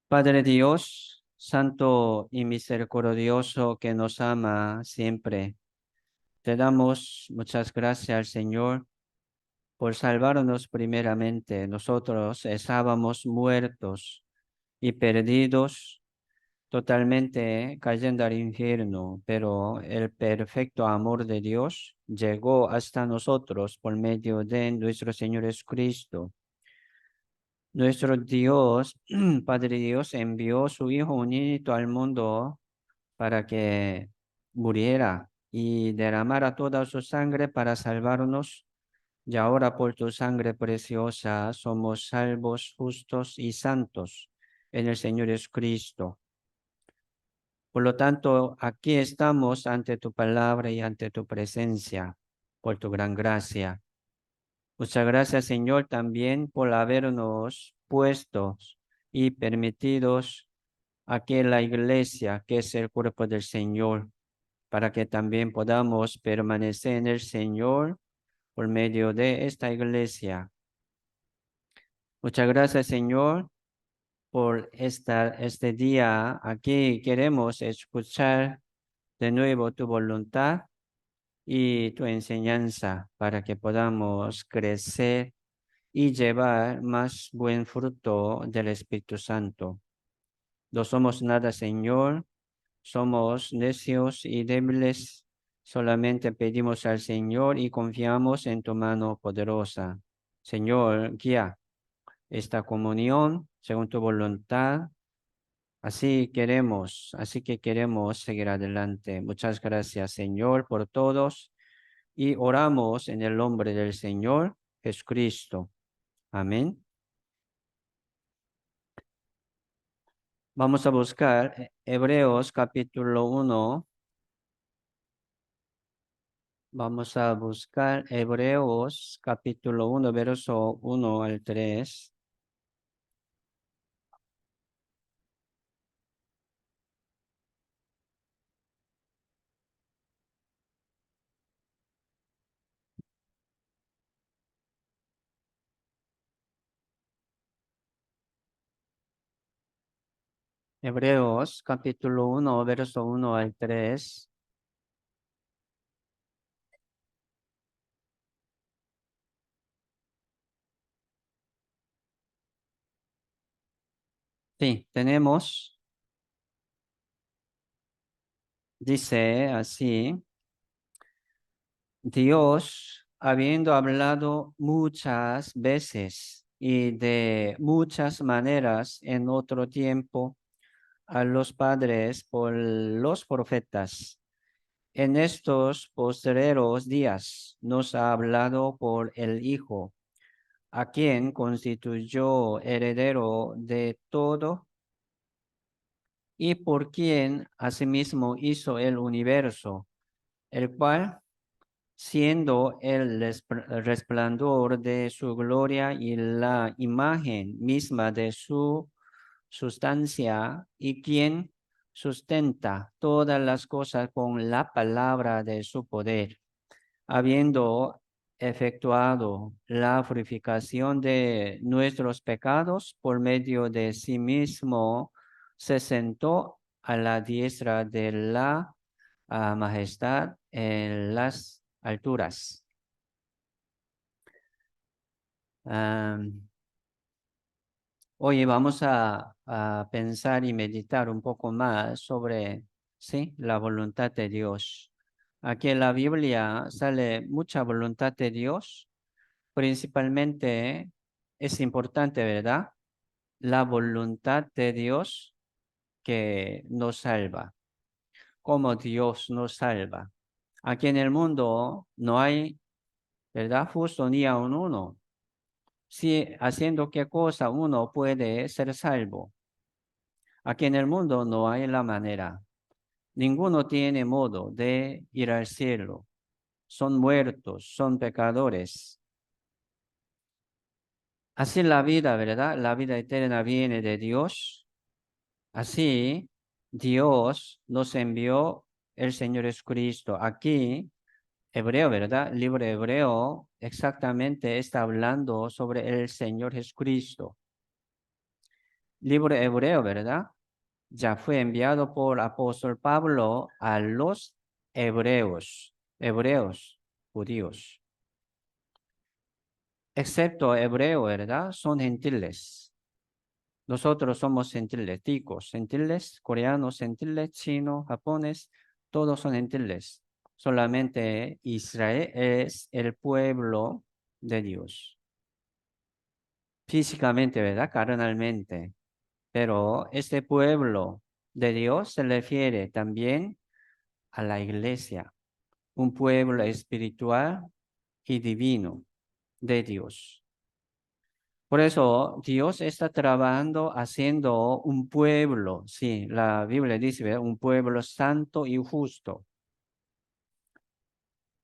Padre Dios, santo y misericordioso que nos ama siempre, te damos muchas gracias, Señor, por salvarnos primeramente. Nosotros estábamos muertos y perdidos, totalmente cayendo al infierno, pero el perfecto amor de Dios llegó hasta nosotros por medio de nuestro Señor Jesucristo. Nuestro Dios, Padre Dios, envió su Hijo unínito al mundo para que muriera y derramara toda su sangre para salvarnos. Y ahora por tu sangre preciosa somos salvos, justos y santos en el Señor Jesucristo. Por lo tanto, aquí estamos ante tu palabra y ante tu presencia, por tu gran gracia. Muchas gracias, Señor, también por habernos puesto y permitidos aquí en la iglesia, que es el cuerpo del Señor, para que también podamos permanecer en el Señor por medio de esta iglesia. Muchas gracias, Señor, por este día. Aquí queremos escuchar de nuevo tu voluntad y tu enseñanza para que podamos crecer y llevar más buen fruto del Espíritu Santo. No somos nada, Señor, somos necios y débiles. Solamente pedimos al Señor y confiamos en tu mano poderosa. Señor, guía esta comunión según tu voluntad. Así que queremos seguir adelante. Muchas gracias, Señor, por todos y oramos en el nombre del Señor Jesucristo. Amén. Vamos a buscar Hebreos capítulo 1. Vamos a buscar Hebreos capítulo 1, verso 1 al 3. Hebreos capítulo 1, verso 1 al 3. Sí, tenemos, dice así, Dios, habiendo hablado muchas veces y de muchas maneras en otro tiempo a los padres por los profetas, en estos postreros días nos ha hablado por el Hijo, a quien constituyó heredero de todo y por quien asimismo hizo el universo, el cual, siendo el resplandor de su gloria y la imagen misma de su sustancia, y quien sustenta todas las cosas con la palabra de su poder, habiendo efectuado la purificación de nuestros pecados por medio de sí mismo, se sentó a la diestra de la majestad en las alturas. Hoy vamos a pensar y meditar un poco más sobre, sí, la voluntad de Dios. Aquí en la Biblia sale mucha voluntad de Dios. Principalmente es importante, ¿verdad? La voluntad de Dios que nos salva. Como Dios nos salva. Aquí en el mundo no hay, ¿verdad? Justo ni a un uno. Si haciendo qué cosa uno puede ser salvo. Aquí en el mundo no hay la manera. Ninguno tiene modo de ir al cielo. Son muertos, son pecadores. Así la vida, ¿verdad? La vida eterna viene de Dios. Así Dios nos envió el Señor Jesucristo. Aquí, Hebreo, ¿verdad? Libro Hebreo exactamente está hablando sobre el Señor Jesucristo. libro hebreo, ¿verdad? Ya fue enviado por apóstol Pablo a los hebreos, judíos. Excepto hebreo, ¿verdad? Son gentiles. Nosotros somos gentiles, ticos, gentiles, coreanos, gentiles, chinos, japones, todos son gentiles. Solamente Israel es el pueblo de Dios. Físicamente, ¿verdad? Carnalmente. Pero este pueblo de Dios se refiere también a la iglesia, un pueblo espiritual y divino de Dios. Por eso Dios está trabajando haciendo un pueblo, sí, la Biblia dice, ¿verdad? Un pueblo santo y justo.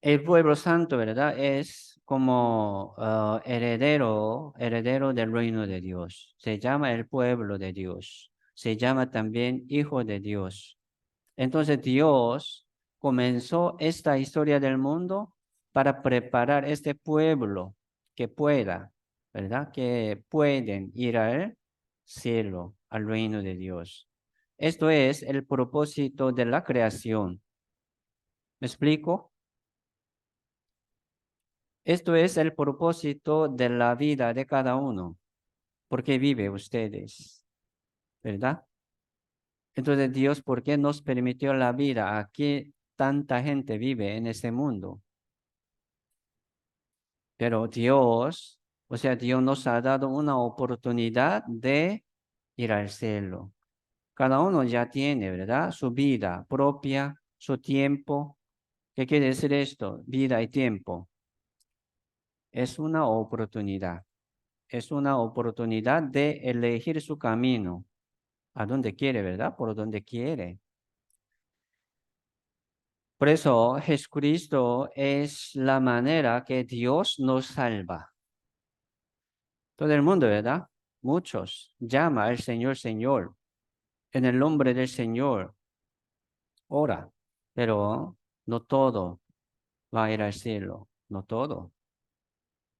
El pueblo santo, ¿verdad? Es como heredero del reino de Dios. Se llama el pueblo de Dios. Se llama también hijo de Dios. Entonces Dios comenzó esta historia del mundo para preparar este pueblo que pueda, ¿verdad? Que pueden ir al cielo, al reino de Dios. Esto es el propósito de la creación. ¿Me explico? Esto es el propósito de la vida de cada uno. ¿Por qué vive ustedes? ¿Verdad? Entonces Dios, ¿por qué nos permitió la vida? Aquí tanta gente vive en este mundo. Pero Dios, o sea, Dios nos ha dado una oportunidad de ir al cielo. Cada uno ya tiene, ¿verdad? Su vida propia, su tiempo. ¿Qué quiere decir esto? Vida y tiempo. Es una oportunidad. Es una oportunidad de elegir su camino. A donde quiere, ¿verdad? Por donde quiere. Por eso Jesucristo es la manera que Dios nos salva. Todo el mundo, ¿verdad? Muchos llama al Señor, Señor. En el nombre del Señor, ora. Pero no todo va a ir al cielo. No todo.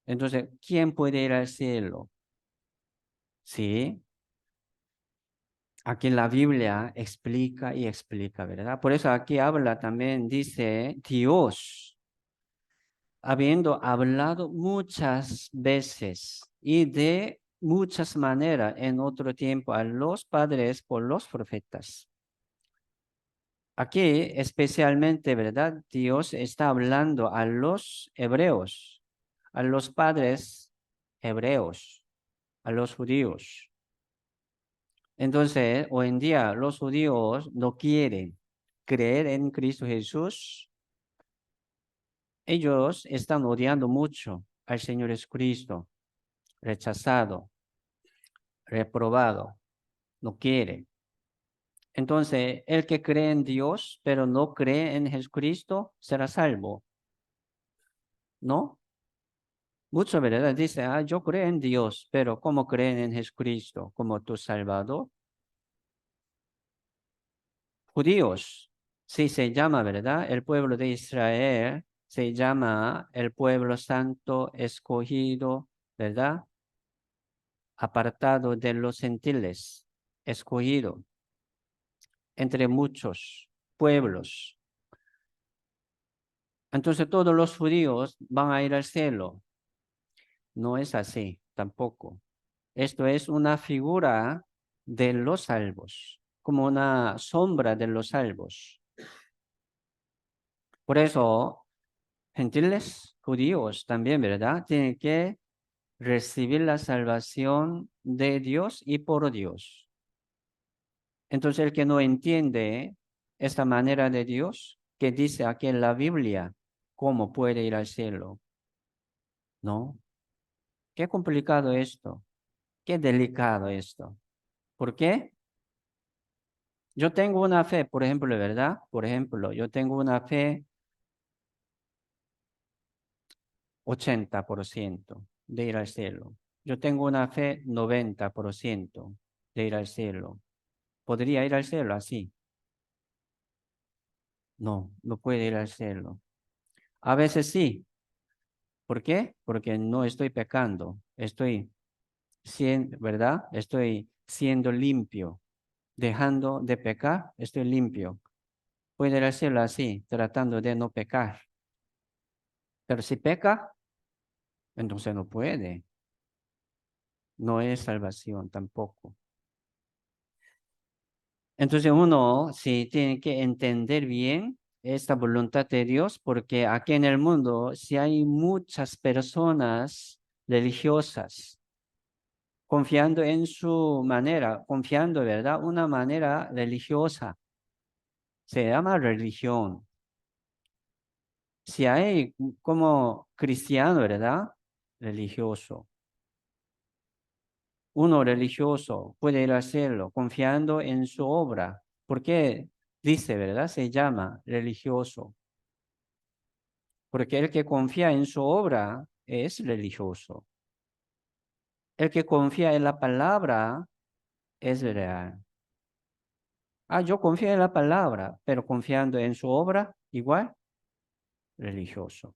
Entonces, ¿quién puede ir al cielo? Sí. Aquí en la Biblia explica y explica, ¿verdad? Por eso aquí habla también, dice Dios, habiendo hablado muchas veces y de muchas maneras en otro tiempo a los padres por los profetas. Aquí especialmente, ¿verdad? Dios está hablando a los hebreos, a los padres hebreos, a los judíos. Entonces, hoy en día los judíos no quieren creer en Cristo Jesús. Ellos están odiando mucho al Señor Jesucristo, rechazado, reprobado, no quiere. Entonces, el que cree en Dios, pero no cree en Jesucristo, será salvo, ¿no? Muchos, ¿verdad? Dice, yo creo en Dios, pero ¿cómo creen en Jesucristo como tu Salvador? Judíos, sí se llama, ¿verdad? El pueblo de Israel se llama el pueblo santo escogido, ¿verdad? Apartado de los gentiles, escogido entre muchos pueblos. Entonces todos los judíos van a ir al cielo. No es así tampoco. Esto es una figura de los salvos, como una sombra de los salvos. Por eso, gentiles, judíos también, ¿verdad? Tienen que recibir la salvación de Dios y por Dios. Entonces, el que no entiende esta manera de Dios, que dice aquí en la Biblia, ¿cómo puede ir al cielo? No. Qué complicado esto. Qué delicado esto. ¿Por qué? Yo tengo una fe, por ejemplo, ¿verdad? Por ejemplo, yo tengo una fe 80% de ir al cielo. Yo tengo una fe 90% de ir al cielo. ¿Podría ir al cielo así? No, no puede ir al cielo. A veces sí. ¿Por qué? Porque no estoy pecando. Estoy, ¿verdad? Estoy siendo limpio, dejando de pecar, estoy limpio. Puede decirlo así, tratando de no pecar. Pero si peca, entonces no puede. No es salvación tampoco. Entonces uno sí tiene que entender bien esta voluntad de Dios, porque aquí en el mundo sí hay muchas personas religiosas confiando en su manera, confiando, ¿verdad? Una manera religiosa. Se llama religión. Si hay como cristiano, ¿verdad? Religioso. Uno religioso puede hacerlo confiando en su obra. Porque dice, ¿verdad? Se llama religioso. Porque el que confía en su obra es religioso. El que confía en la palabra es real. Yo confío en la palabra, pero confiando en su obra, igual, religioso.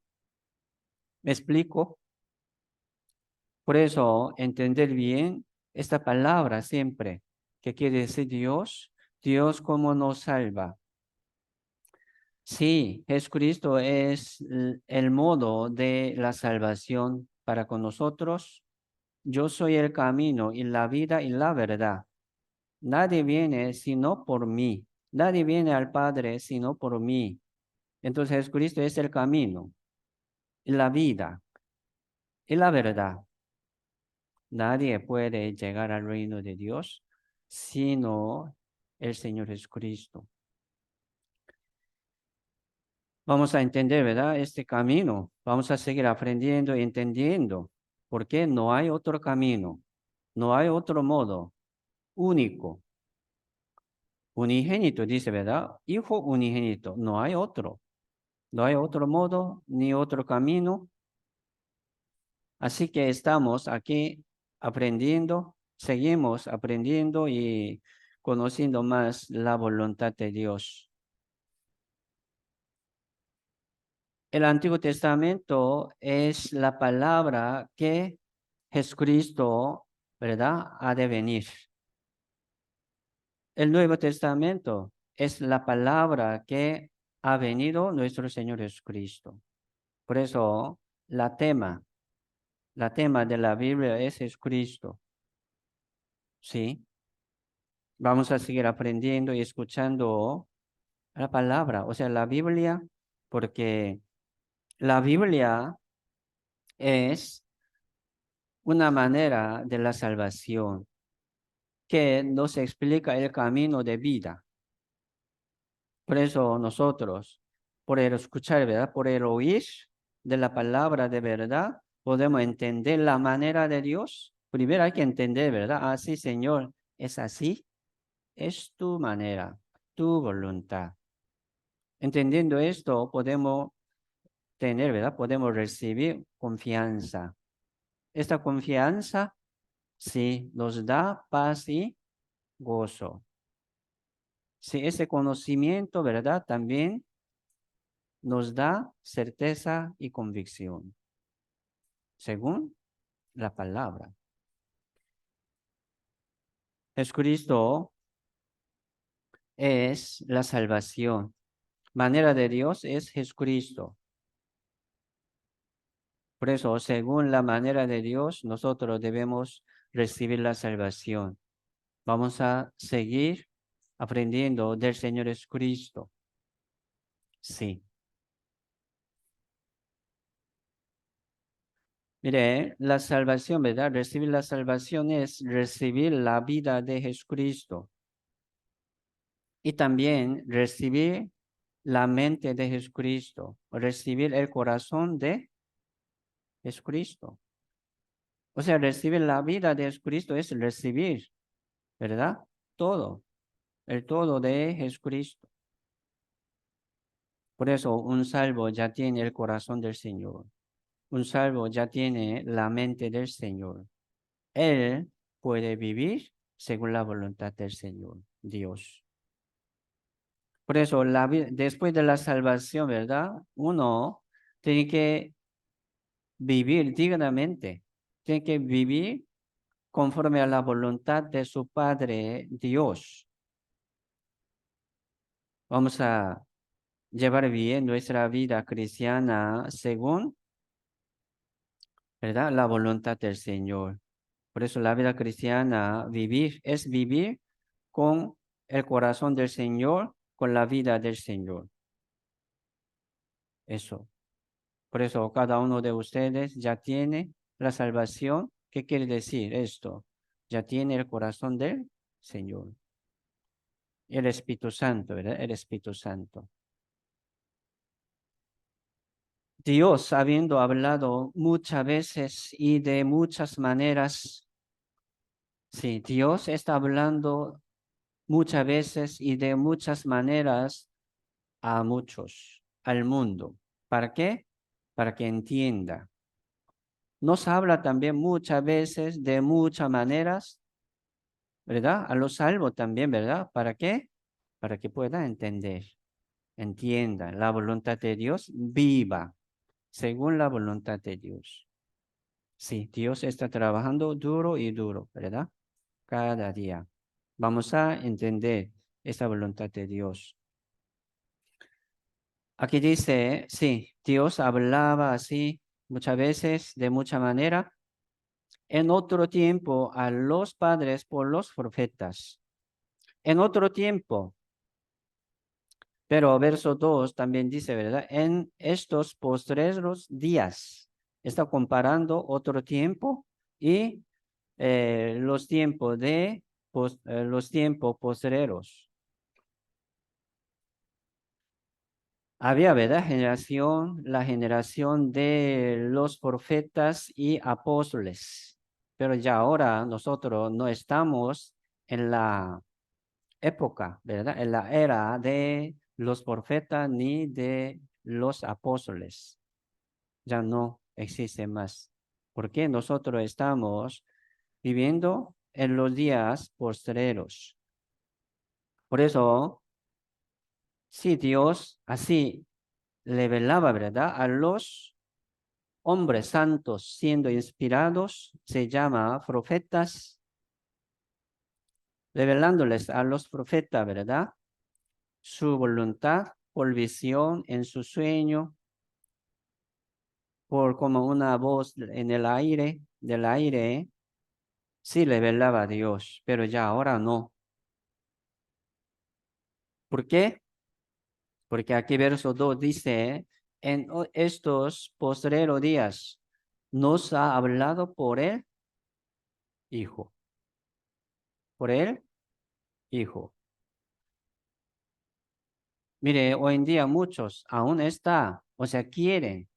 ¿Me explico? Por eso, entender bien esta palabra siempre, que quiere decir Dios, Dios como nos salva. Sí, Jesucristo es el modo de la salvación para con nosotros. Yo soy el camino y la vida y la verdad. Nadie viene sino por mí. Nadie viene al Padre sino por mí. Entonces Jesucristo es el camino y la vida y la verdad. Nadie puede llegar al reino de Dios sino el Señor Jesucristo. Vamos a entender, ¿verdad? Este camino. Vamos a seguir aprendiendo y entendiendo. Porque no hay otro camino. No hay otro modo único. Unigénito, dice, ¿verdad? Hijo unigénito. No hay otro. No hay otro modo ni otro camino. Así que estamos aquí aprendiendo, seguimos aprendiendo y conociendo más la voluntad de Dios. El Antiguo Testamento es la palabra que Jesucristo, ¿verdad?, ha de venir. El Nuevo Testamento es la palabra que ha venido nuestro Señor Jesucristo. Por eso, la tema de la Biblia es Jesucristo. ¿Sí? Vamos a seguir aprendiendo y escuchando la palabra, o sea, la Biblia, porque la Biblia es una manera de la salvación que nos explica el camino de vida. Por eso nosotros, por el escuchar, ¿verdad? Por el oír de la palabra de verdad, podemos entender la manera de Dios. Primero hay que entender, ¿verdad? Así, Señor, es así, es tu manera, tu voluntad. Entendiendo esto, podemos tener, ¿verdad? Podemos recibir confianza. Esta confianza, sí, nos da paz y gozo. Sí, ese conocimiento, ¿verdad? También nos da certeza y convicción, según la palabra. Jesucristo es la salvación. Manera de Dios es Jesucristo. Por eso, según la manera de Dios, nosotros debemos recibir la salvación. Vamos a seguir aprendiendo del Señor Jesucristo. Sí. Mire, la salvación, ¿verdad? Recibir la salvación es recibir la vida de Jesucristo. Y también recibir la mente de Jesucristo. Recibir el corazón de Jesucristo. O sea, recibir la vida de Jesucristo es recibir, ¿verdad? Todo. El todo de Jesucristo. Por eso un salvo ya tiene el corazón del Señor. Un salvo ya tiene la mente del Señor. Él puede vivir según la voluntad del Señor, Dios. Por eso, después de la salvación, ¿verdad? Uno tiene que vivir dignamente. Tiene que vivir conforme a la voluntad de su Padre Dios. Vamos a llevar bien nuestra vida cristiana según, ¿verdad? La voluntad del Señor. Por eso la vida cristiana es vivir con el corazón del Señor, con la vida del Señor. Eso. Por eso cada uno de ustedes ya tiene la salvación. ¿Qué quiere decir esto? Ya tiene el corazón del Señor. El Espíritu Santo, ¿verdad? El Espíritu Santo. Dios, habiendo hablado muchas veces y de muchas maneras, sí, Dios está hablando muchas veces y de muchas maneras a muchos, al mundo. ¿Para qué? Para que entienda. Nos habla también muchas veces de muchas maneras, ¿verdad? A los salvos también, ¿verdad? ¿Para qué? Para que pueda entender, entienda la voluntad de Dios, viva según la voluntad de Dios. Sí, Dios está trabajando duro y duro, ¿verdad? Cada día. Vamos a entender esa voluntad de Dios. Aquí dice, sí, Dios hablaba así muchas veces, de mucha manera, en otro tiempo a los padres por los profetas. En otro tiempo, pero verso 2 también dice, ¿verdad? En estos postreros días. Está comparando otro tiempo y los tiempos postreros. Había, ¿verdad? La generación de los profetas y apóstoles. Pero ya ahora nosotros no estamos en la época, ¿verdad? En la era de los profetas ni de los apóstoles. Ya no existe más. Porque nosotros estamos viviendo en los días postreros. Por eso, si Dios así revelaba, ¿verdad? A los hombres santos siendo inspirados, se llama profetas, revelándoles a los profetas, ¿verdad? Su voluntad por visión en su sueño, por como una voz en el aire, del aire, sí revelaba a Dios, pero ya ahora no. ¿Por qué? Porque aquí verso 2 dice, en estos postreros días nos ha hablado por el Hijo. Por el Hijo. Mire, hoy en día muchos aún quieren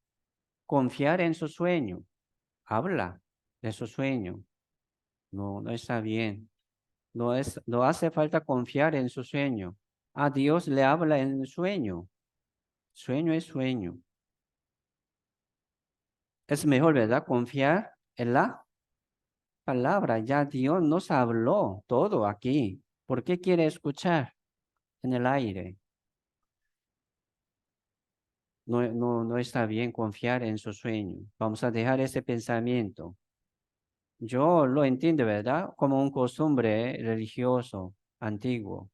confiar en su sueño. Habla de su sueño. No, no está bien. No hace falta confiar en su sueño. A Dios le habla en el sueño. Sueño es sueño. Es mejor, ¿verdad? Confiar en la palabra. Ya Dios nos habló todo aquí. ¿Por qué quiere escuchar en el aire? No está bien confiar en su sueño. Vamos a dejar ese pensamiento. Yo lo entiendo, ¿verdad? Como un costumbre religioso antiguo.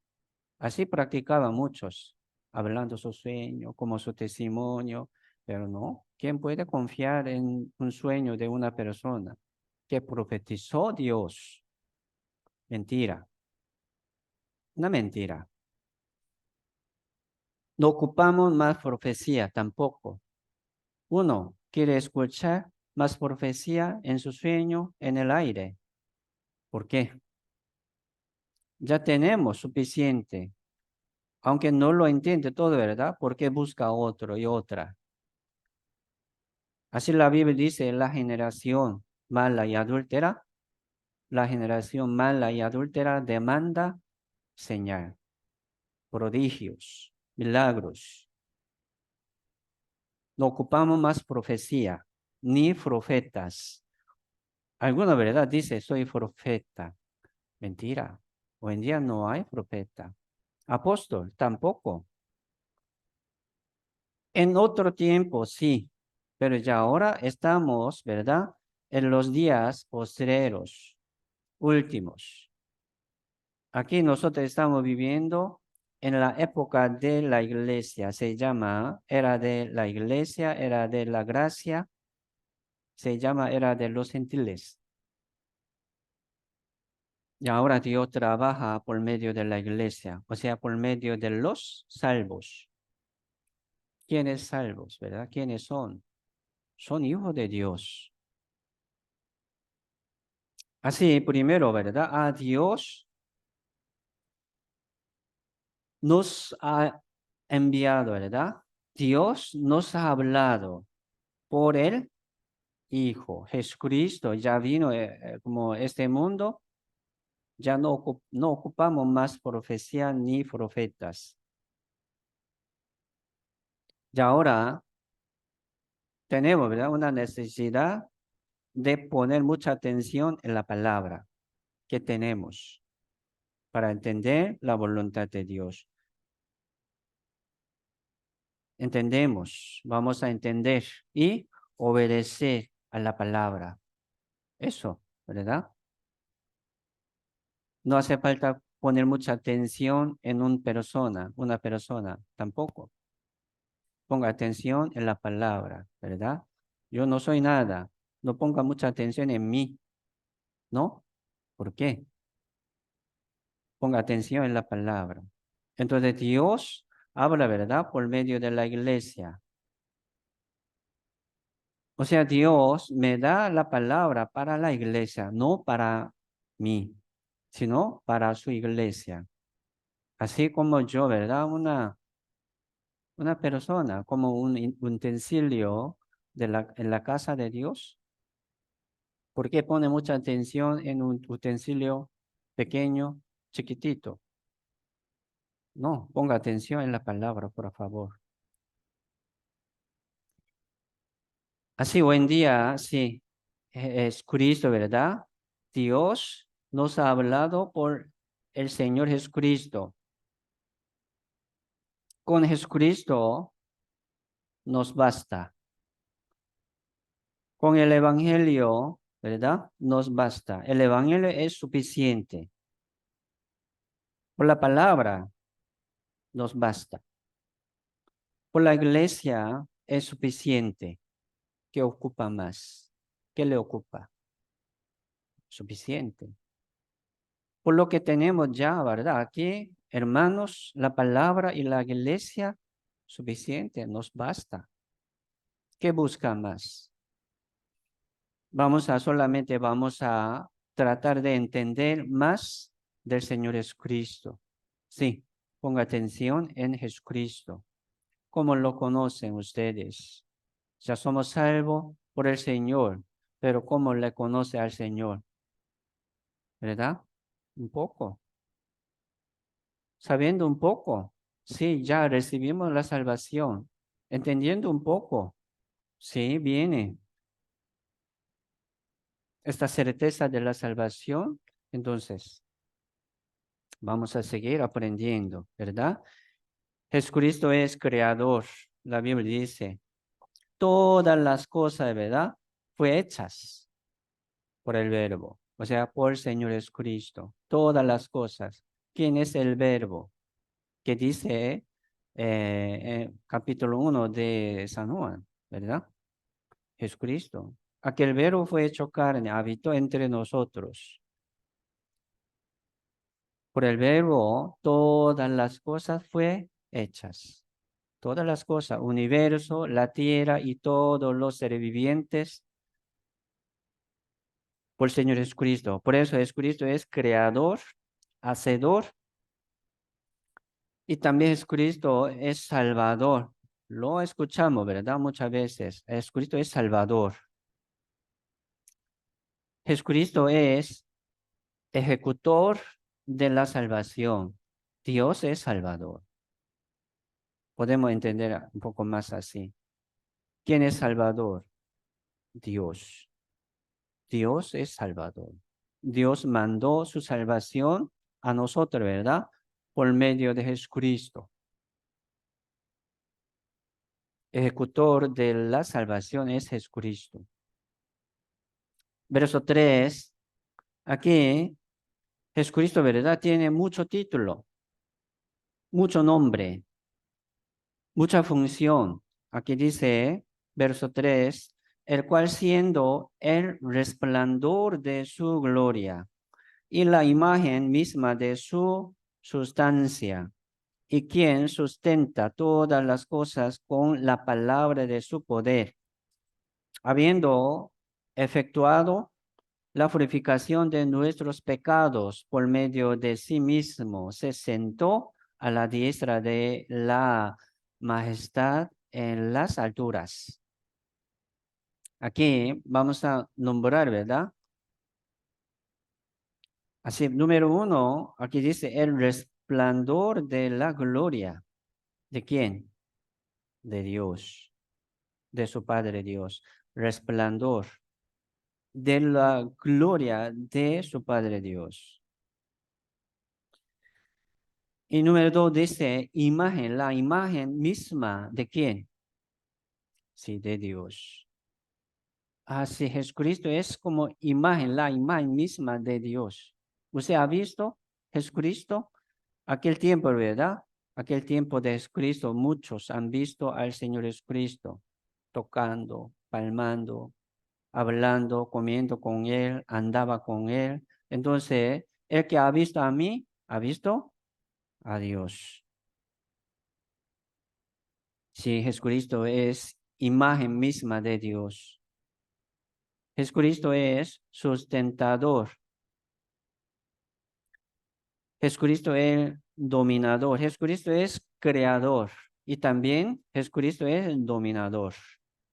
Así practicaban muchos, hablando su sueño, como su testimonio, pero no. ¿Quién puede confiar en un sueño de una persona que profetizó Dios? Mentira, una mentira. No ocupamos más profecía tampoco. Uno quiere escuchar más profecía en su sueño, en el aire. ¿Por qué? Ya tenemos suficiente. Aunque no lo entiende todo, ¿verdad? ¿Por qué busca otro y otra? Así la Biblia dice, la generación mala y adúltera, la generación mala y adúltera demanda señal, prodigios, milagros. No ocupamos más profecía, ni profetas. Alguna verdad dice, soy profeta. Mentira. Hoy en día no hay profeta. Apóstol, tampoco. En otro tiempo, sí, pero ya ahora estamos, ¿verdad? En los días postreros. últimos. Aquí nosotros estamos viviendo en la época de la iglesia. Se llama era de la iglesia, era de la gracia. Se llama era de los gentiles. Y ahora Dios trabaja por medio de la iglesia, o sea, por medio de los salvos. ¿Quiénes salvos, verdad? ¿Quiénes son? Son hijos de Dios. Así, primero, ¿verdad? A Dios nos ha enviado, ¿verdad? Dios nos ha hablado por el Hijo. Jesucristo ya vino como este mundo, ya no ocupamos más profecía ni profetas. Y ahora tenemos, ¿verdad? Una necesidad de poner mucha atención en la palabra que tenemos para entender la voluntad de Dios. Entendemos, vamos a entender y obedecer a la palabra. Eso, ¿verdad? No hace falta poner mucha atención en una persona, tampoco. Ponga atención en la palabra, ¿verdad? Yo no soy nada, no ponga mucha atención en mí, ¿no? ¿Por qué? Ponga atención en la palabra. Entonces Dios habla, ¿verdad? Por medio de la iglesia. O sea, Dios me da la palabra para la iglesia, no para mí, sino para su iglesia. Así como yo, ¿verdad? Una persona, como un utensilio en la casa de Dios. ¿Por qué pone mucha atención en un utensilio pequeño, chiquitito? No, ponga atención en la palabra, por favor. Así hoy en día, sí, es Cristo, ¿verdad? Dios nos ha hablado por el Señor Jesucristo. Con Jesucristo nos basta. Con el Evangelio, ¿verdad? Nos basta. El Evangelio es suficiente. Por la palabra nos basta. Por la iglesia es suficiente. ¿Qué ocupa más? ¿Qué le ocupa? Suficiente. Por lo que tenemos ya, ¿verdad? Aquí, hermanos, la palabra y la iglesia, suficiente, nos basta. ¿Qué busca más? Vamos a tratar de entender más del Señor Jesucristo. Sí, ponga atención en Jesucristo. ¿Cómo lo conocen ustedes? Ya somos salvos por el Señor, pero ¿cómo le conoce al Señor? ¿Verdad? Un poco. Sabiendo un poco. Sí, ya recibimos la salvación. Entendiendo un poco. Sí, viene esta certeza de la salvación. Entonces, vamos a seguir aprendiendo, ¿verdad? Jesucristo es creador. La Biblia dice, todas las cosas, ¿verdad? Fue hechas por el Verbo, o sea, por el Señor Jesucristo. Todas las cosas. ¿Quién es el Verbo? Que dice capítulo 1 de San Juan, ¿verdad? Jesucristo. Aquel Verbo fue hecho carne, habitó entre nosotros. Por el Verbo, todas las cosas fue hechas. Todas las cosas, universo, la tierra y todos los seres vivientes por el Señor Jesucristo. Por eso Jesucristo es creador, hacedor y también Jesucristo es salvador. Lo escuchamos, ¿verdad? Muchas veces. Jesucristo es salvador. Jesucristo es ejecutor de la salvación. Dios es salvador. Podemos entender un poco más así. ¿Quién es salvador? Dios. Dios es salvador. Dios mandó su salvación a nosotros, ¿verdad? Por medio de Jesucristo. Ejecutor de la salvación es Jesucristo. Verso 3. Aquí, Jesucristo, ¿verdad? Tiene mucho título, mucho nombre, mucha función. Aquí dice, verso 3, el cual siendo el resplandor de su gloria y la imagen misma de su sustancia, y quien sustenta todas las cosas con la palabra de su poder, habiendo efectuado la purificación de nuestros pecados por medio de sí mismo, se sentó a la diestra de la majestad en las alturas. Aquí vamos a nombrar, ¿verdad? Así, número 1, aquí dice el resplandor de la gloria. ¿De quién? De Dios, de su Padre Dios. Resplandor de la gloria de su Padre Dios. Y número 2 dice imagen, la imagen misma de quién? Sí, de Dios. Así Jesucristo es como imagen, la imagen misma de Dios. ¿Usted ha visto Jesucristo? Aquel tiempo, ¿verdad? Aquel tiempo de Jesucristo, muchos han visto al Señor Jesucristo tocando, palmando, hablando, comiendo con Él, andaba con Él. Entonces, el que ha visto a mí, ha visto a Dios. Sí, Jesucristo es imagen misma de Dios. Jesucristo es sustentador. Jesucristo es dominador. Jesucristo es creador. Y también Jesucristo es el dominador.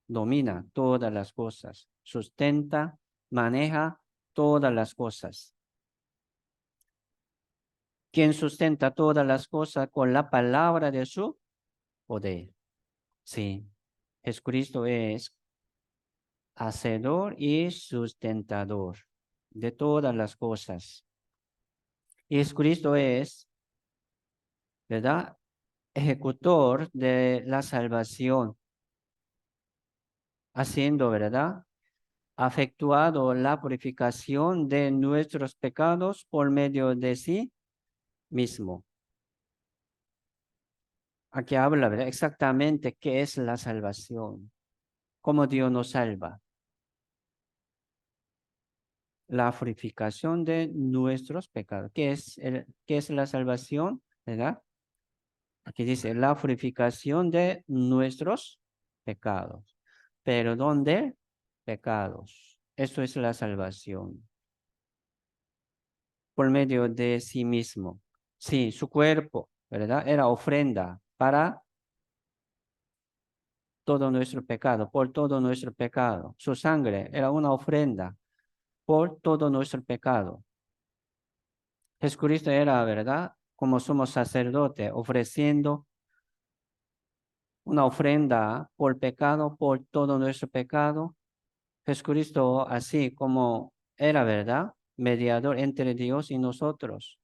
Domina todas las cosas. Sustenta, maneja todas las cosas. Quien sustenta todas las cosas con la palabra de su poder. Sí, Jesucristo es hacedor y sustentador de todas las cosas. Y Jesucristo es, ¿verdad? Ejecutor de la salvación, haciendo, ¿verdad? Ha efectuado la purificación de nuestros pecados por medio de sí mismo. Aquí habla, ¿verdad? Exactamente qué es la salvación, cómo Dios nos salva. La purificación de nuestros pecados. ¿Qué es la salvación? ¿Verdad? Aquí dice la purificación de nuestros pecados. Perdón de pecados. Eso es la salvación. Por medio de sí mismo. Sí, su cuerpo, ¿verdad? Era ofrenda para todo nuestro pecado, por todo nuestro pecado. Su sangre era una ofrenda por todo nuestro pecado. Jesucristo era, ¿verdad? Como somos sacerdote, ofreciendo una ofrenda por pecado, por todo nuestro pecado. Jesucristo, así como era, ¿verdad? Mediador entre Dios y nosotros,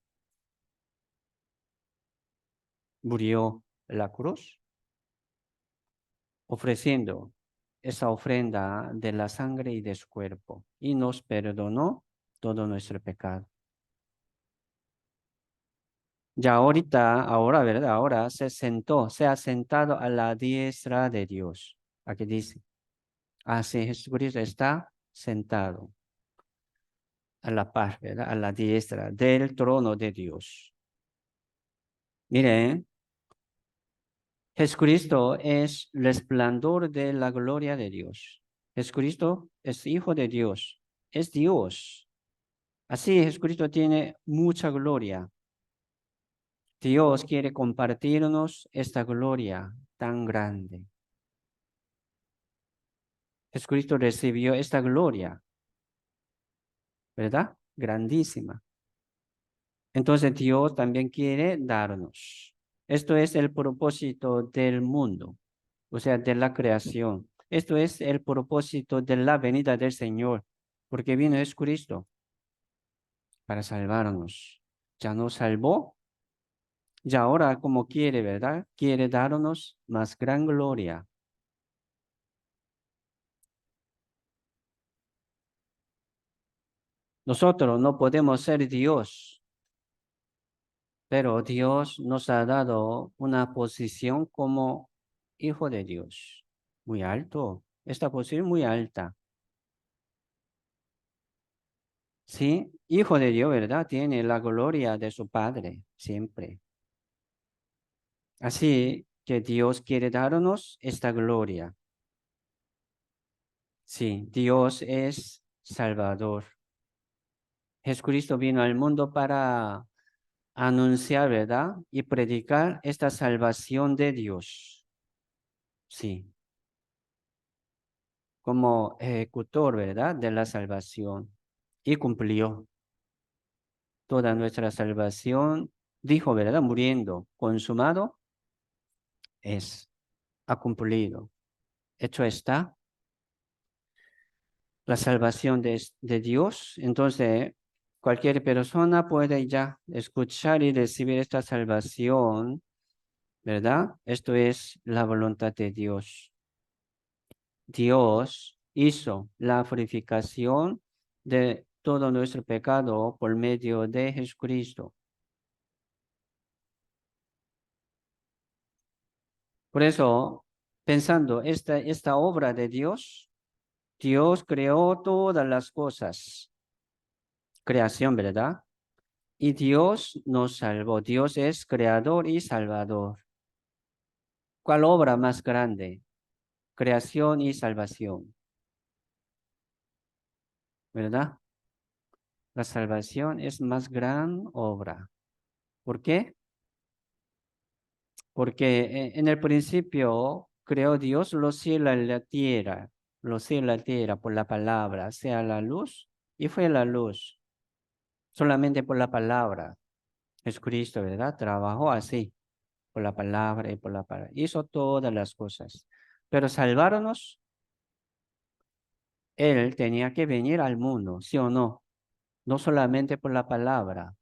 murió en la cruz, ofreciendo esa ofrenda de la sangre y de su cuerpo, y nos perdonó todo nuestro pecado. Ya ahora, ¿verdad? Ahora se ha sentado a la diestra de Dios. Aquí dice, así Jesucristo está sentado a la par, ¿verdad? A la diestra del trono de Dios. Miren, Jesucristo es resplandor de la gloria de Dios. Jesucristo es Hijo de Dios, es Dios. Así Jesucristo tiene mucha gloria. Dios quiere compartirnos esta gloria tan grande. Jesucristo recibió esta gloria, ¿verdad? Grandísima. Entonces Dios también quiere darnos. Esto es el propósito del mundo, o sea, de la creación. Esto es el propósito de la venida del Señor, porque vino Jesucristo para salvarnos. Ya nos salvó, ya ahora como quiere, ¿verdad? Quiere darnos más gran gloria. Nosotros no podemos ser Dios, pero Dios nos ha dado una posición como hijo de Dios, muy alto, esta posición muy alta. Sí, hijo de Dios, ¿verdad? Tiene la gloria de su Padre siempre. Así que Dios quiere darnos esta gloria. Sí, Dios es Salvador. Jesucristo vino al mundo para anunciar, ¿verdad? Y predicar esta salvación de Dios. Sí, como ejecutor, ¿verdad? De la salvación. Y cumplió toda nuestra salvación. Dijo, ¿verdad? Muriendo, consumado es, ha cumplido. Hecho está la salvación de Dios. Entonces, cualquier persona puede ya escuchar y recibir esta salvación, ¿verdad? Esto es la voluntad de Dios. Dios hizo la purificación de todo nuestro pecado por medio de Jesucristo. Por eso, pensando esta obra de Dios, Dios creó todas las cosas, creación, ¿verdad? Y Dios nos salvó. Dios es creador y salvador. ¿Cuál obra más grande? Creación y salvación, ¿verdad? La salvación es más gran obra. ¿Por qué? Porque en el principio creó Dios los cielos y la tierra, los cielos y la tierra por la palabra, sea la luz, y fue la luz, solamente por la palabra. Jesucristo, ¿verdad? Trabajó así, por la palabra y por la palabra. Hizo todas las cosas. Pero salvarnos, Él tenía que venir al mundo, ¿sí o no? No solamente por la palabra,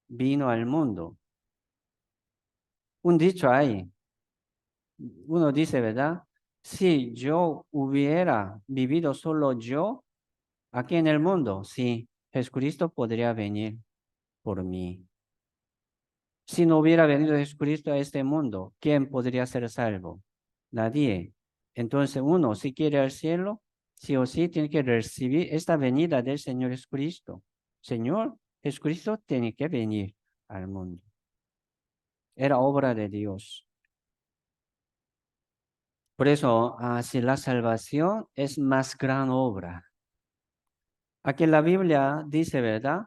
vino al mundo. Un dicho hay, uno dice, ¿verdad? Si yo hubiera vivido solo yo aquí en el mundo, sí, Jesucristo podría venir por mí. Si no hubiera venido Jesucristo a este mundo, ¿quién podría ser salvo? Nadie. Entonces uno, si quiere al cielo, sí o sí tiene que recibir esta venida del Señor Jesucristo. Señor Jesucristo tiene que venir al mundo. Era obra de Dios. Por eso, si la salvación es más gran obra. Aquí la Biblia dice, ¿verdad?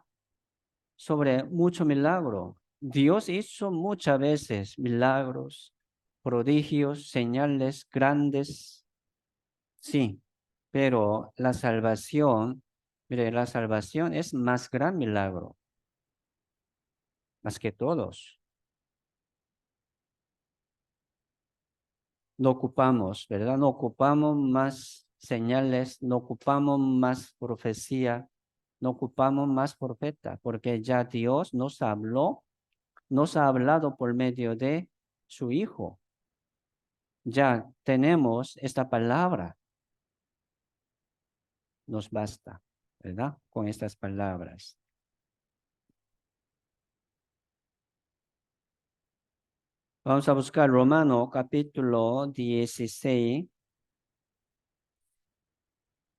Sobre mucho milagro. Dios hizo muchas veces milagros, prodigios, señales grandes, sí, pero la salvación, mire, la salvación es más gran milagro, más que todos. No ocupamos, ¿verdad? No ocupamos más señales, no ocupamos más profecía, no ocupamos más profeta, porque ya Dios nos habló, nos ha hablado por medio de su Hijo. Ya tenemos esta palabra, nos basta, ¿verdad? Con estas palabras. Vamos a buscar Romano capítulo 16.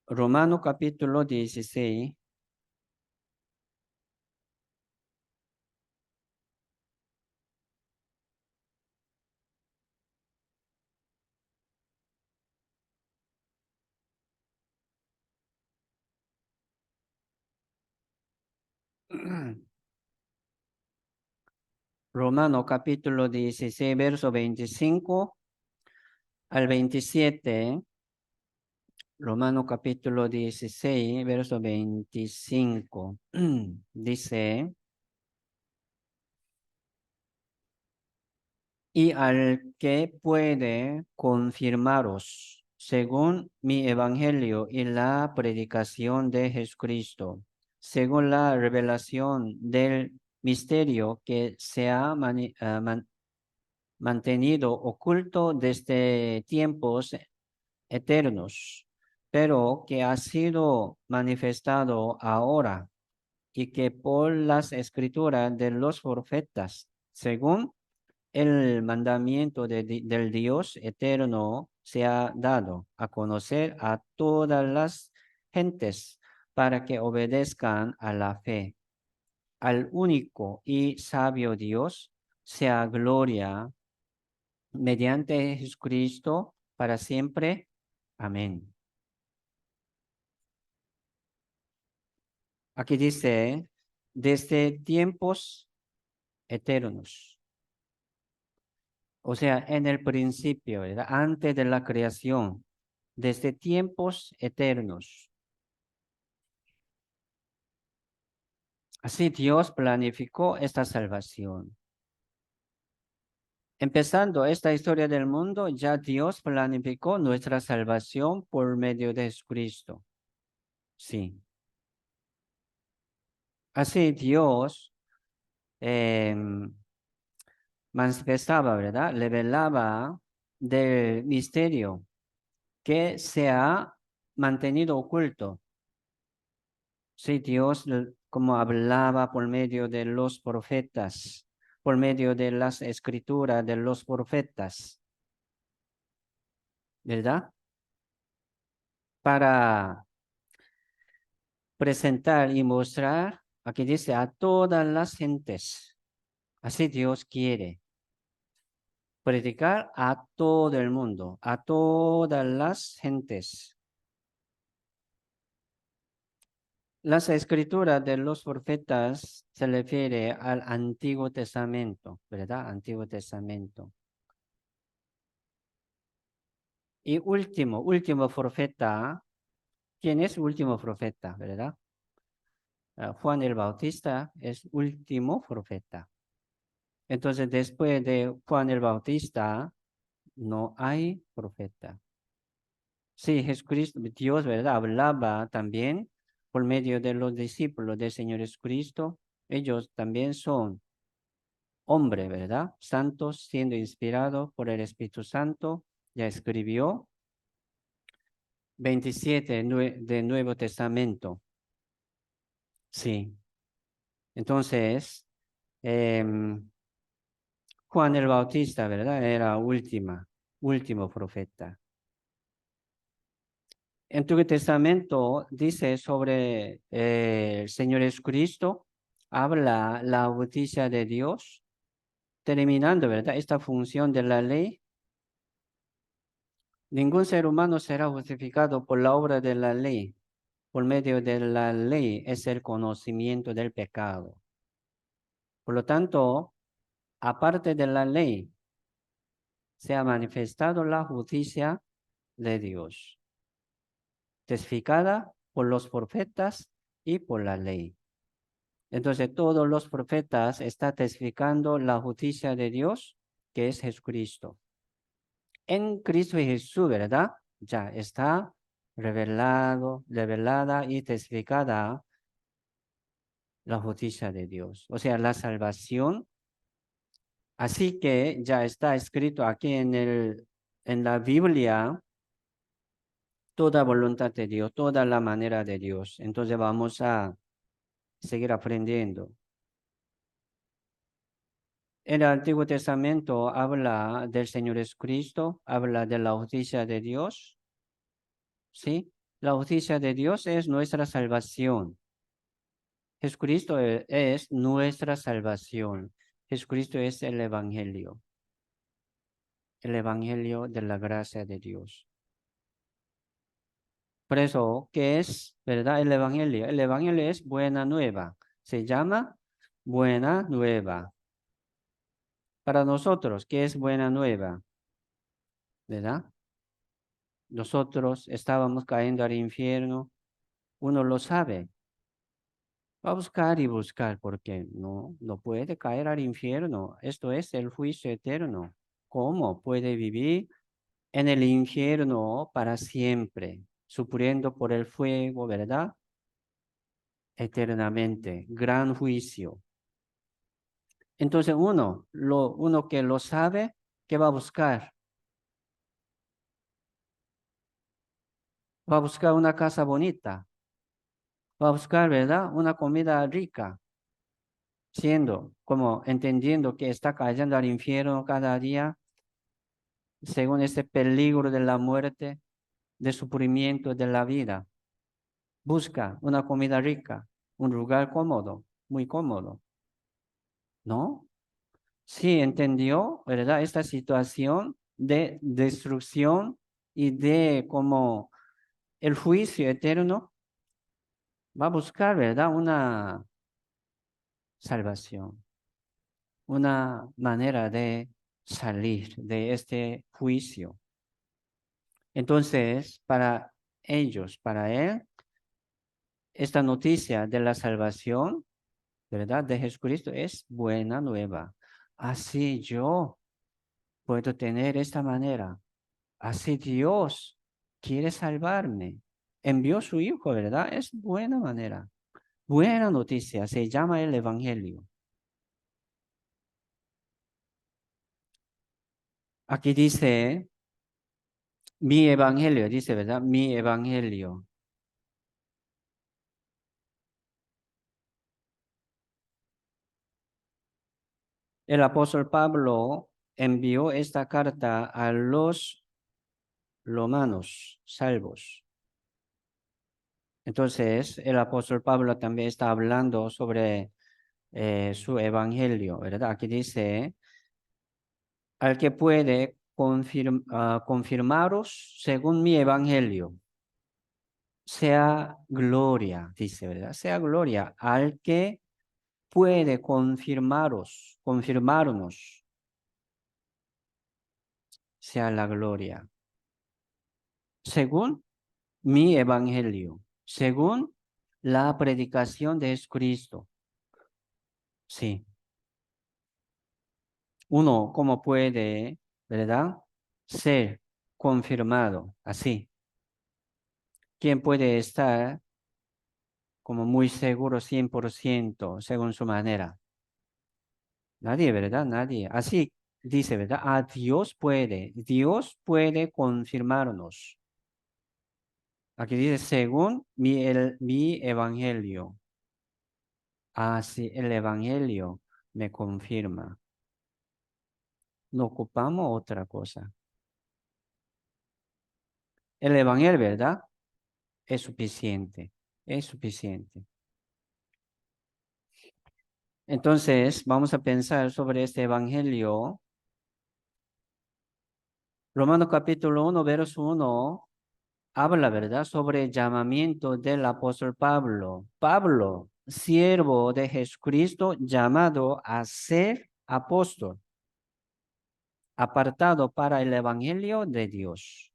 Romano capítulo 16. Romano capítulo 16, verso 25 al 27. Romano capítulo 16, verso 25. Dice, y al que puede confirmaros según mi evangelio y la predicación de Jesucristo, según la revelación del misterio que se ha mantenido oculto desde tiempos eternos, pero que ha sido manifestado ahora y que por las escrituras de los profetas, según el mandamiento del Dios eterno, se ha dado a conocer a todas las gentes para que obedezcan a la fe. Al único y sabio Dios sea gloria mediante Jesucristo para siempre. Amén. Aquí dice, desde tiempos eternos. O sea, en el principio, ¿verdad? Antes de la creación, desde tiempos eternos. Así Dios planificó esta salvación. Empezando esta historia del mundo, ya Dios planificó nuestra salvación por medio de Jesucristo. Sí. Así Dios manifestaba, ¿verdad? Revelaba del misterio que se ha mantenido oculto. Sí, Dios como hablaba por medio de los profetas, por medio de las escrituras de los profetas, ¿verdad? Para presentar y mostrar, aquí dice, a todas las gentes. Así Dios quiere. Predicar a todo el mundo, a todas las gentes. Las escrituras de los profetas se refiere al Antiguo Testamento, ¿verdad? Antiguo Testamento. Y último profeta, ¿quién es último profeta, verdad? Juan el Bautista es último profeta. Entonces, después de Juan el Bautista, no hay profeta. Sí, Jesucristo, Dios, ¿verdad? Hablaba también por medio de los discípulos del Señor Jesucristo. Ellos también son hombres, ¿verdad? Santos, siendo inspirados por el Espíritu Santo. Ya escribió 27 de Nuevo Testamento. Sí. Entonces, Juan el Bautista, ¿verdad? Era último profeta. En tu Testamento dice sobre el Señor Jesucristo, habla la justicia de Dios, terminando, ¿verdad? Esta función de la ley. Ningún ser humano será justificado por la obra de la ley. Por medio de la ley es el conocimiento del pecado. Por lo tanto, aparte de la ley, se ha manifestado la justicia de Dios, testificada por los profetas y por la ley. Entonces, todos los profetas están testificando la justicia de Dios, que es Jesucristo. En Cristo Jesús, ¿verdad? Ya está revelada y testificada la justicia de Dios. O sea, la salvación. Así que ya está escrito aquí en la Biblia toda voluntad de Dios, toda la manera de Dios. Entonces vamos a seguir aprendiendo. El Antiguo Testamento habla del Señor Jesucristo, habla de la justicia de Dios, ¿sí? La justicia de Dios es nuestra salvación. Jesucristo es nuestra salvación. Jesucristo es el Evangelio de la gracia de Dios. Por eso, ¿qué es, verdad, el Evangelio? El Evangelio es buena nueva. Se llama buena nueva. Para nosotros, ¿qué es buena nueva? ¿Verdad? Nosotros estábamos cayendo al infierno. Uno lo sabe. Va a buscar y buscar porque no puede caer al infierno. Esto es el juicio eterno. ¿Cómo puede vivir en el infierno para siempre, sufriendo por el fuego, verdad? Eternamente. Gran juicio. Entonces uno que lo sabe, ¿qué va a buscar? Va a buscar una casa bonita. Va a buscar, ¿verdad? Una comida rica, siendo como entendiendo que está cayendo al infierno cada día, según ese peligro de la muerte, de sufrimiento de la vida. Busca una comida rica, un lugar cómodo, muy cómodo, ¿no? Sí, entendió, ¿verdad? Esta situación de destrucción y de como el juicio eterno, va a buscar, ¿verdad? Una salvación, una manera de salir de este juicio. Entonces, para ellos, para él, esta noticia de la salvación, ¿verdad? De Jesucristo es buena nueva. Así yo puedo tener esta manera. Así Dios quiere salvarme. Envió su Hijo, ¿verdad? Es buena manera. Buena noticia. Se llama el Evangelio. Aquí dice, mi Evangelio, dice, ¿verdad? Mi Evangelio. El apóstol Pablo envió esta carta a los romanos salvos. Entonces, el apóstol Pablo también está hablando sobre su evangelio, ¿verdad? Aquí dice, al que puede confirmaros según mi evangelio, sea gloria, dice, ¿verdad? Sea gloria al que puede confirmarnos, sea la gloria, según mi evangelio, según la predicación de Jesucristo. Sí, uno, ¿cómo puede, verdad? Ser confirmado así. ¿Quién puede estar como muy seguro 100% según su manera? Nadie, ¿verdad? Nadie. Así dice, ¿verdad? Dios puede confirmarnos. Aquí dice, según mi evangelio. Sí, el evangelio me confirma. No ocupamos otra cosa. El evangelio, ¿verdad? Es suficiente. Es suficiente. Entonces, vamos a pensar sobre este evangelio. Romano capítulo 1, verso 1, habla, ¿verdad?, sobre el llamamiento del apóstol Pablo. Pablo, siervo de Jesucristo, llamado a ser apóstol, apartado para el evangelio de Dios.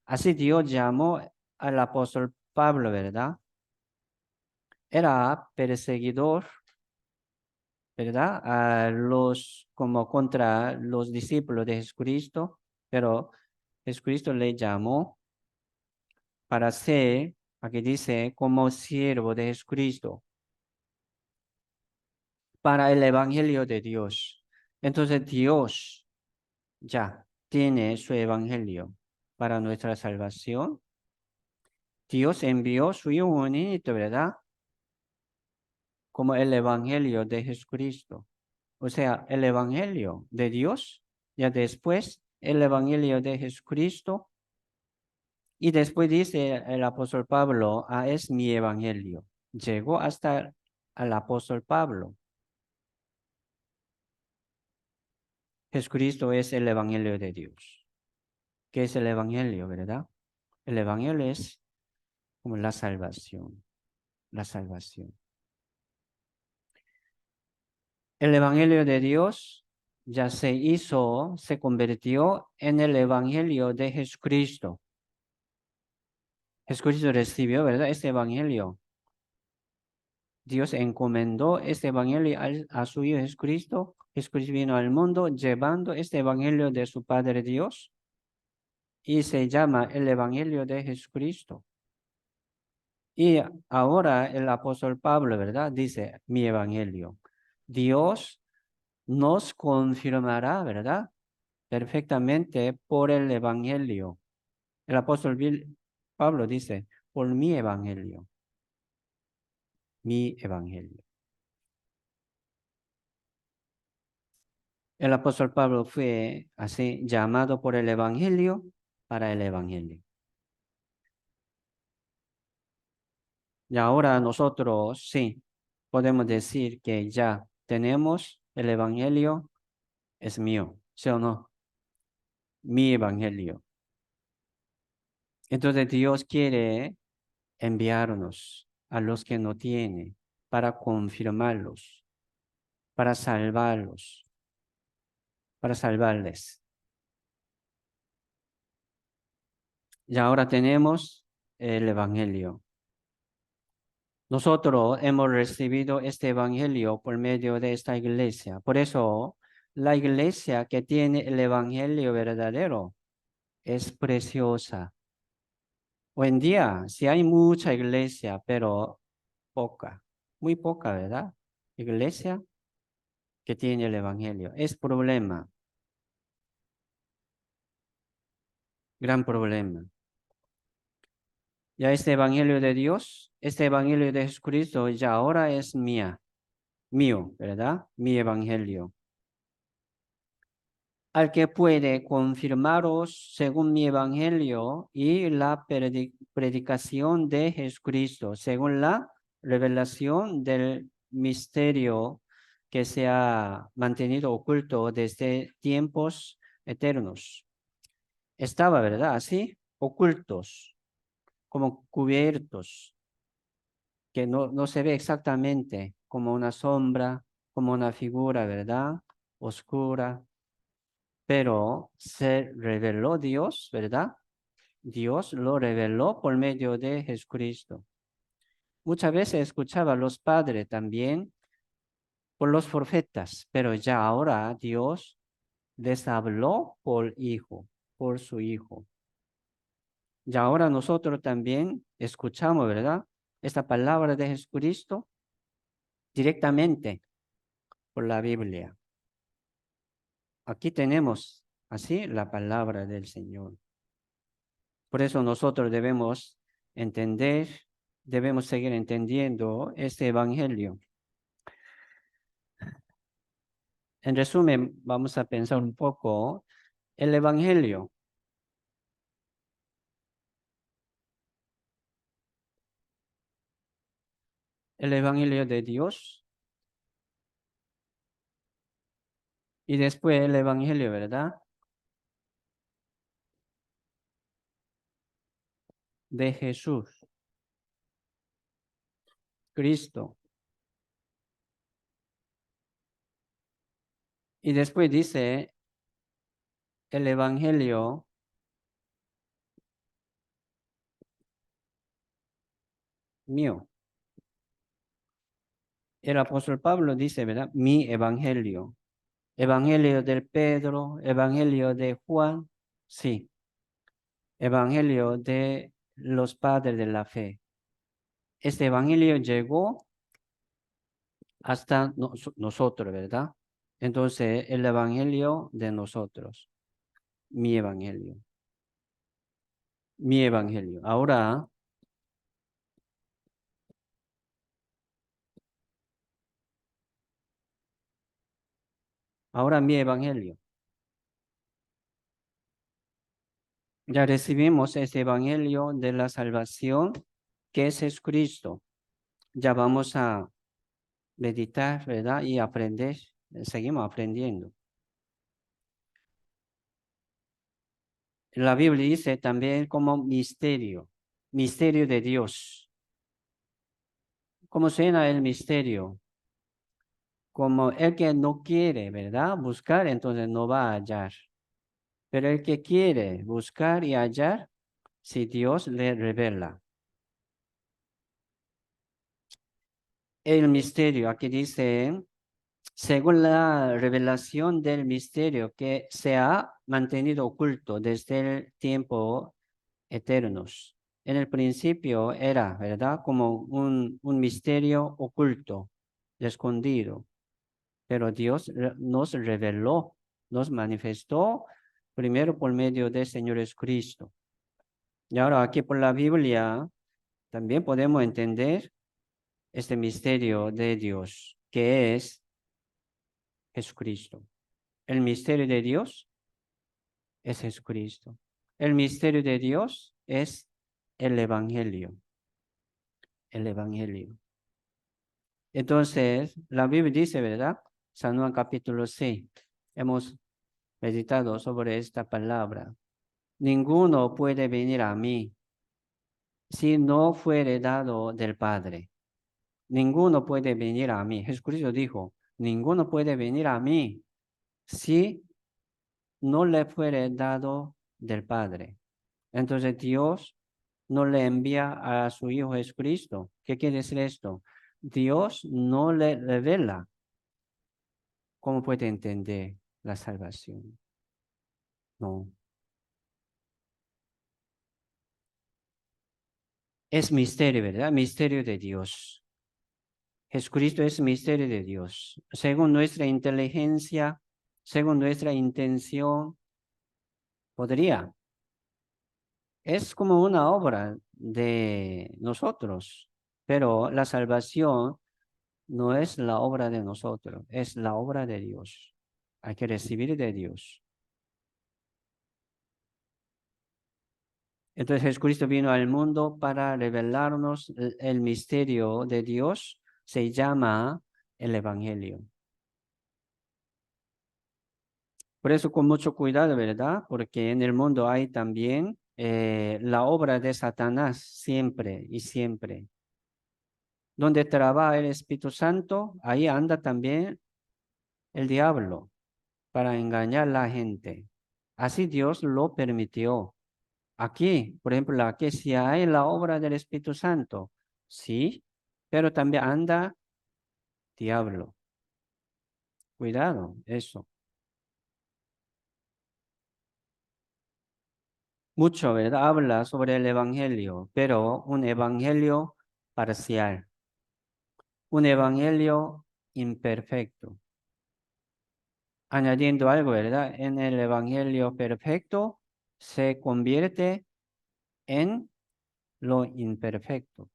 Así Dios llamó al apóstol Pablo, ¿verdad? Era perseguidor, ¿verdad? Como contra los discípulos de Jesucristo, pero Jesucristo le llamó para ser, aquí dice, como siervo de Jesucristo, para el evangelio de Dios. Entonces Dios ya tiene su evangelio para nuestra salvación. Dios envió su Hijo unigénito, ¿verdad? Como el evangelio de Jesucristo. O sea, el evangelio de Dios, ya después el evangelio de Jesucristo. Y después dice el apóstol Pablo, es mi evangelio. Llegó hasta el apóstol Pablo. Jesucristo es el evangelio de Dios. ¿Qué es el evangelio, verdad? El evangelio es como la salvación, la salvación. El evangelio de Dios ya se convirtió en el evangelio de Jesucristo. Jesucristo recibió, ¿verdad? Este evangelio. Dios encomendó este evangelio a su Hijo Jesucristo. Jesucristo vino al mundo llevando este evangelio de su Padre Dios y se llama el evangelio de Jesucristo. Y ahora el apóstol Pablo, ¿verdad? Dice, mi evangelio. Dios nos confirmará, ¿verdad? Perfectamente por el evangelio. El apóstol Pablo dice, por mi evangelio. mi evangelio. El apóstol Pablo fue así llamado por el evangelio para el evangelio. Y ahora nosotros sí podemos decir que ya tenemos el evangelio, es mío, ¿sí o no? Mi evangelio. Entonces Dios quiere enviarnos a los que no tienen para confirmarlos, para salvarlos, para salvarles. Y ahora tenemos el evangelio. Nosotros hemos recibido este evangelio por medio de esta iglesia. Por eso, la iglesia que tiene el evangelio verdadero es preciosa. Hoy en día, sí hay mucha iglesia, pero poca, muy poca, ¿verdad? Iglesia que tiene el evangelio. Es problema, gran problema. Ya este evangelio de Dios, este evangelio de Jesucristo ya ahora es mío, ¿verdad? Mi evangelio. Al que puede confirmaros según mi evangelio y la predicación de Jesucristo, según la revelación del misterio que se ha mantenido oculto desde tiempos eternos. Estaba, ¿verdad? Así, ocultos, como cubiertos, que no se ve exactamente como una sombra, como una figura, ¿verdad? Oscura, pero se reveló Dios, ¿verdad? Dios lo reveló por medio de Jesucristo. Muchas veces escuchaba a los padres también por los profetas, pero ya ahora Dios les habló por hijo, por su hijo. Y ahora nosotros también escuchamos, ¿verdad? Esta palabra de Jesucristo directamente por la Biblia. Aquí tenemos así la palabra del Señor. Por eso nosotros debemos entender, debemos seguir entendiendo este evangelio. En resumen, vamos a pensar un poco el evangelio. El evangelio de Dios y después el evangelio, ¿verdad? De Jesús, Cristo. Y después dice el evangelio mío. El apóstol Pablo dice, ¿verdad? Mi evangelio. Evangelio de Pedro, evangelio de Juan, sí. Evangelio de los padres de la fe. Este evangelio llegó hasta nosotros, ¿verdad? Entonces, el evangelio de nosotros, mi evangelio, mi evangelio. Ahora mi evangelio. Ya recibimos ese evangelio de la salvación que es Jesucristo. Ya vamos a meditar, ¿verdad? Y aprender, seguimos aprendiendo. La Biblia dice también como misterio, misterio de Dios. ¿Cómo suena el misterio? Como el que no quiere, ¿verdad? Buscar, entonces no va a hallar. Pero el que quiere buscar y hallar, si Dios le revela. El misterio, aquí dice, según la revelación del misterio que se ha mantenido oculto desde el tiempo eternos. En el principio era, ¿verdad? Como un misterio oculto, escondido. Pero Dios nos reveló, nos manifestó primero por medio del Señor Jesucristo. Y ahora aquí por la Biblia también podemos entender este misterio de Dios, que es Jesucristo. El misterio de Dios es Jesucristo. El misterio de Dios es el Evangelio. El Evangelio. Entonces, la Biblia dice, ¿verdad? San Juan capítulo 6. Hemos meditado sobre esta palabra. Ninguno puede venir a mí si no fuere dado del Padre. Ninguno puede venir a mí. Jesucristo dijo, ninguno puede venir a mí si no le fuere dado del Padre. Entonces Dios no le envía a su Hijo Jesucristo. ¿Qué quiere decir esto? Dios no le revela cómo puede entender la salvación. No. Es misterio, ¿verdad? Misterio de Dios. Jesucristo es misterio de Dios. Según nuestra inteligencia, según nuestra intención, podría. Es como una obra de nosotros, pero la salvación no es la obra de nosotros, es la obra de Dios. Hay que recibir de Dios. Entonces Jesucristo vino al mundo para revelarnos el misterio de Dios. Se llama el Evangelio. Por eso con mucho cuidado, ¿verdad? Porque en el mundo hay también la obra de Satanás siempre y siempre. Donde trabaja el Espíritu Santo, ahí anda también el diablo para engañar a la gente. Así Dios lo permitió. Aquí, por ejemplo, aquí si hay la obra del Espíritu Santo, sí, pero también anda diablo. Cuidado, eso. Mucho, ¿verdad? Habla sobre el Evangelio, pero un Evangelio parcial, un Evangelio imperfecto. Añadiendo algo, ¿verdad? En el Evangelio perfecto se convierte en lo imperfecto.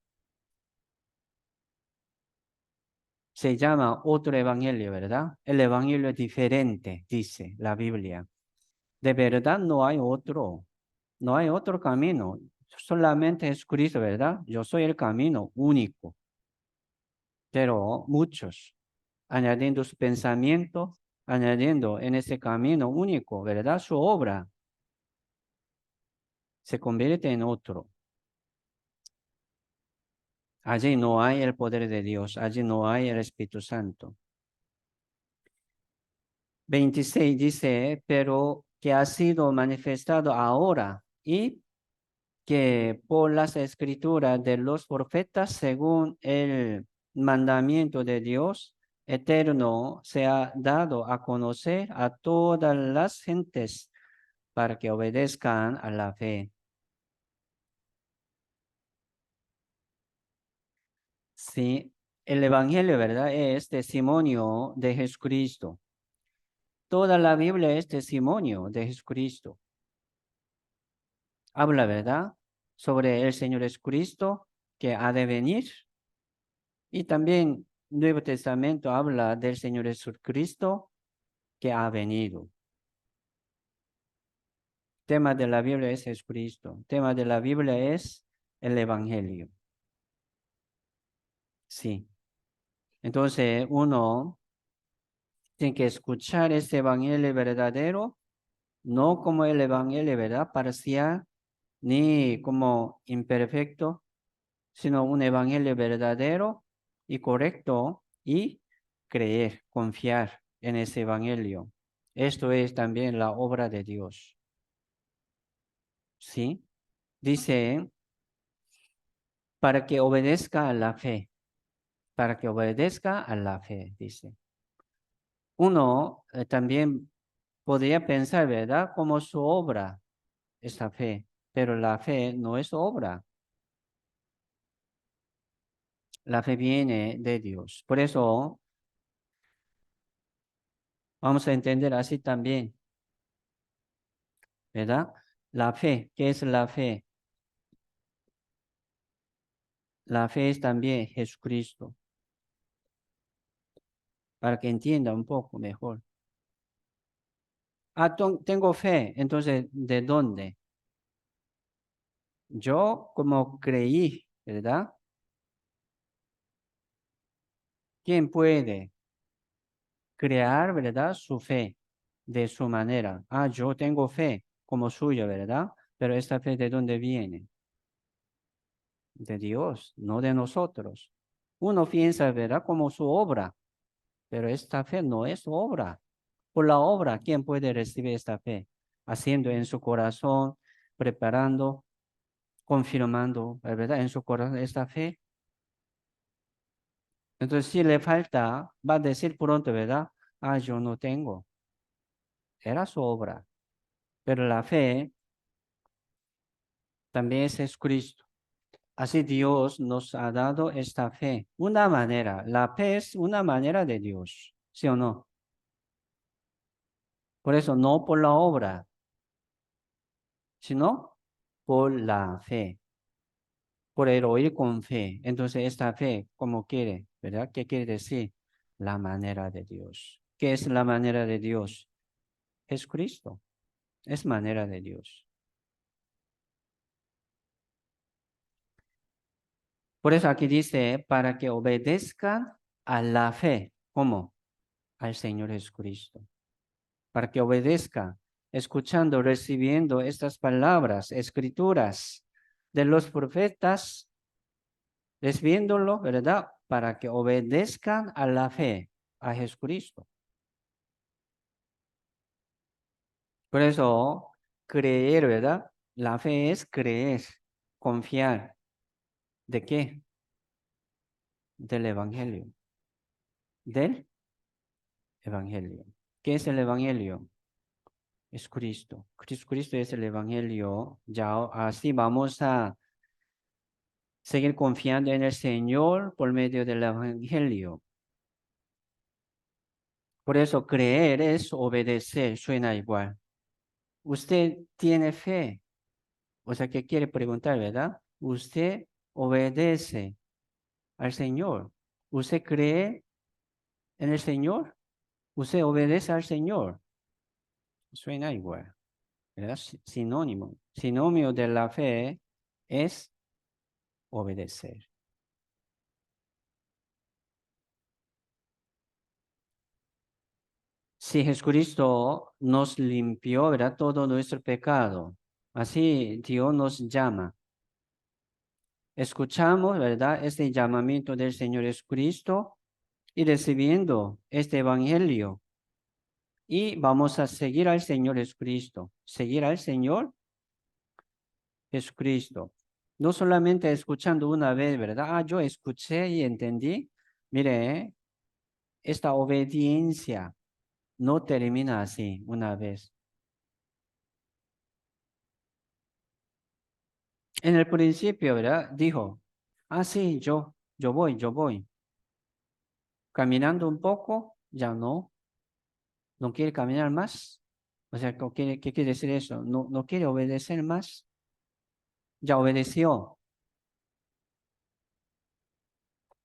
Se llama otro evangelio, ¿verdad? El evangelio es diferente, dice la Biblia. De verdad no hay otro, no hay otro camino. Solamente Jesucristo, ¿verdad? Yo soy el camino único. Pero muchos, añadiendo su pensamiento, añadiendo en ese camino único, ¿verdad? Su obra se convierte en otro. Allí no hay el poder de Dios, allí no hay el Espíritu Santo. 26 dice, pero que ha sido manifestado ahora y que por las escrituras de los profetas, según el mandamiento de Dios eterno, se ha dado a conocer a todas las gentes para que obedezcan a la fe. Sí, el Evangelio, ¿verdad? Es testimonio de Jesucristo. Toda la Biblia es testimonio de Jesucristo. Habla, ¿verdad? Sobre el Señor Jesucristo que ha de venir. Y también Nuevo Testamento habla del Señor Jesucristo que ha venido. Tema de la Biblia es Jesucristo. Tema de la Biblia es el Evangelio. Sí. Entonces uno tiene que escuchar este Evangelio verdadero, no como el Evangelio, ¿verdad? Parcial, ni como imperfecto, sino un evangelio verdadero y correcto y creer, confiar en ese evangelio. Esto es también la obra de Dios. ¿Sí? Dice, para que obedezca a la fe, para que obedezca a la fe, dice. Uno también podría pensar, ¿verdad? Como su obra, esa fe, pero la fe no es obra. La fe viene de Dios. Por eso vamos a entender así también, ¿verdad? La fe, ¿qué es la fe? La fe es también Jesucristo, para que entienda un poco mejor. Ah, tengo fe, entonces, ¿de dónde? Yo como creí, ¿verdad? ¿Quién puede crear, ¿verdad? Su fe de su manera. Ah, yo tengo fe como suya, ¿verdad? Pero esta fe, ¿de dónde viene? De Dios, no de nosotros. Uno piensa, ¿verdad? Como su obra, pero esta fe no es obra. Por la obra, ¿quién puede recibir esta fe? Haciendo en su corazón, preparando, confirmando, ¿verdad? En su corazón esta fe. Entonces, si le falta, va a decir pronto, ¿verdad? Ah, yo no tengo. Era su obra. Pero la fe también es Jesucristo. Así Dios nos ha dado esta fe. Una manera. La fe es una manera de Dios. ¿Sí o no? Por eso, no por la obra, sino por la fe. Por el oír con fe. Entonces, esta fe, ¿cómo quiere? ¿Verdad? ¿Qué quiere decir? La manera de Dios. ¿Qué es la manera de Dios? Jesucristo. Es manera de Dios. Por eso aquí dice, para que obedezcan a la fe. ¿Cómo? Al Señor Jesucristo. Para que obedezca, escuchando, recibiendo estas palabras, escrituras de los profetas, recibiéndolo, ¿verdad? Para que obedezcan a la fe, a Jesucristo. Por eso, creer, ¿verdad? La fe es creer, confiar. ¿De qué? Del Evangelio. Del Evangelio. ¿Qué es el Evangelio? Es Cristo. Cristo es el Evangelio. Ya así vamos a seguir confiando en el Señor por medio del Evangelio. Por eso creer es obedecer, suena igual. Usted tiene fe, o sea, que quiere preguntar, ¿verdad? Usted obedece al Señor. ¿Usted cree en el Señor? ¿Usted obedece al Señor? Suena igual, ¿verdad? Sinónimo. Sinónimo de la fe es obedecer. Si Jesucristo nos limpió, ¿verdad? Todo nuestro pecado. Así Dios nos llama. Escuchamos, ¿verdad? Este llamamiento del Señor Jesucristo y recibiendo este evangelio. Y vamos a seguir al Señor Jesucristo. Seguir al Señor Jesucristo. No solamente escuchando una vez, ¿verdad? Ah, yo escuché y entendí. Mire, esta obediencia no termina así una vez. En el principio, ¿verdad? Dijo, ah, sí, yo voy. Caminando un poco, ya no quiere caminar más. O sea, ¿qué quiere decir eso? No quiere obedecer más. Ya obedeció.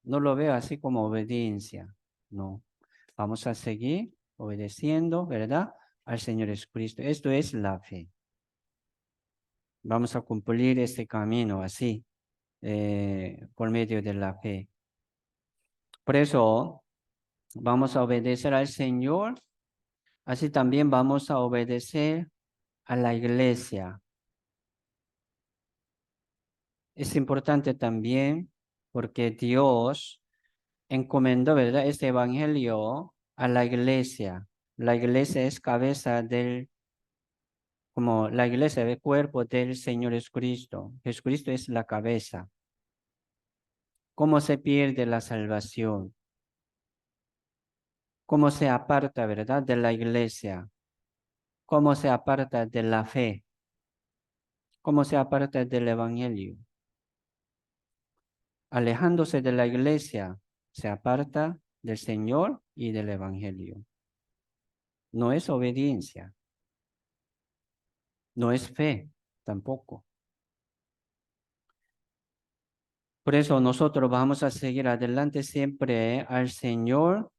No lo veo así como obediencia. No. Vamos a seguir obedeciendo, ¿verdad? Al Señor Jesucristo. Esto es la fe. Vamos a cumplir este camino así, por medio de la fe. Por eso, vamos a obedecer al Señor. Así también vamos a obedecer a la iglesia. Es importante también porque Dios encomendó, ¿verdad? Este evangelio a la iglesia. La iglesia es cabeza como la iglesia del cuerpo del Señor Jesucristo. Jesucristo es la cabeza. ¿Cómo se pierde la salvación? ¿Cómo se aparta, verdad, de la iglesia? ¿Cómo se aparta de la fe? ¿Cómo se aparta del evangelio? Alejándose de la iglesia, se aparta del Señor y del evangelio. No es obediencia, no es fe tampoco. Por eso nosotros vamos a seguir adelante siempre al Señor,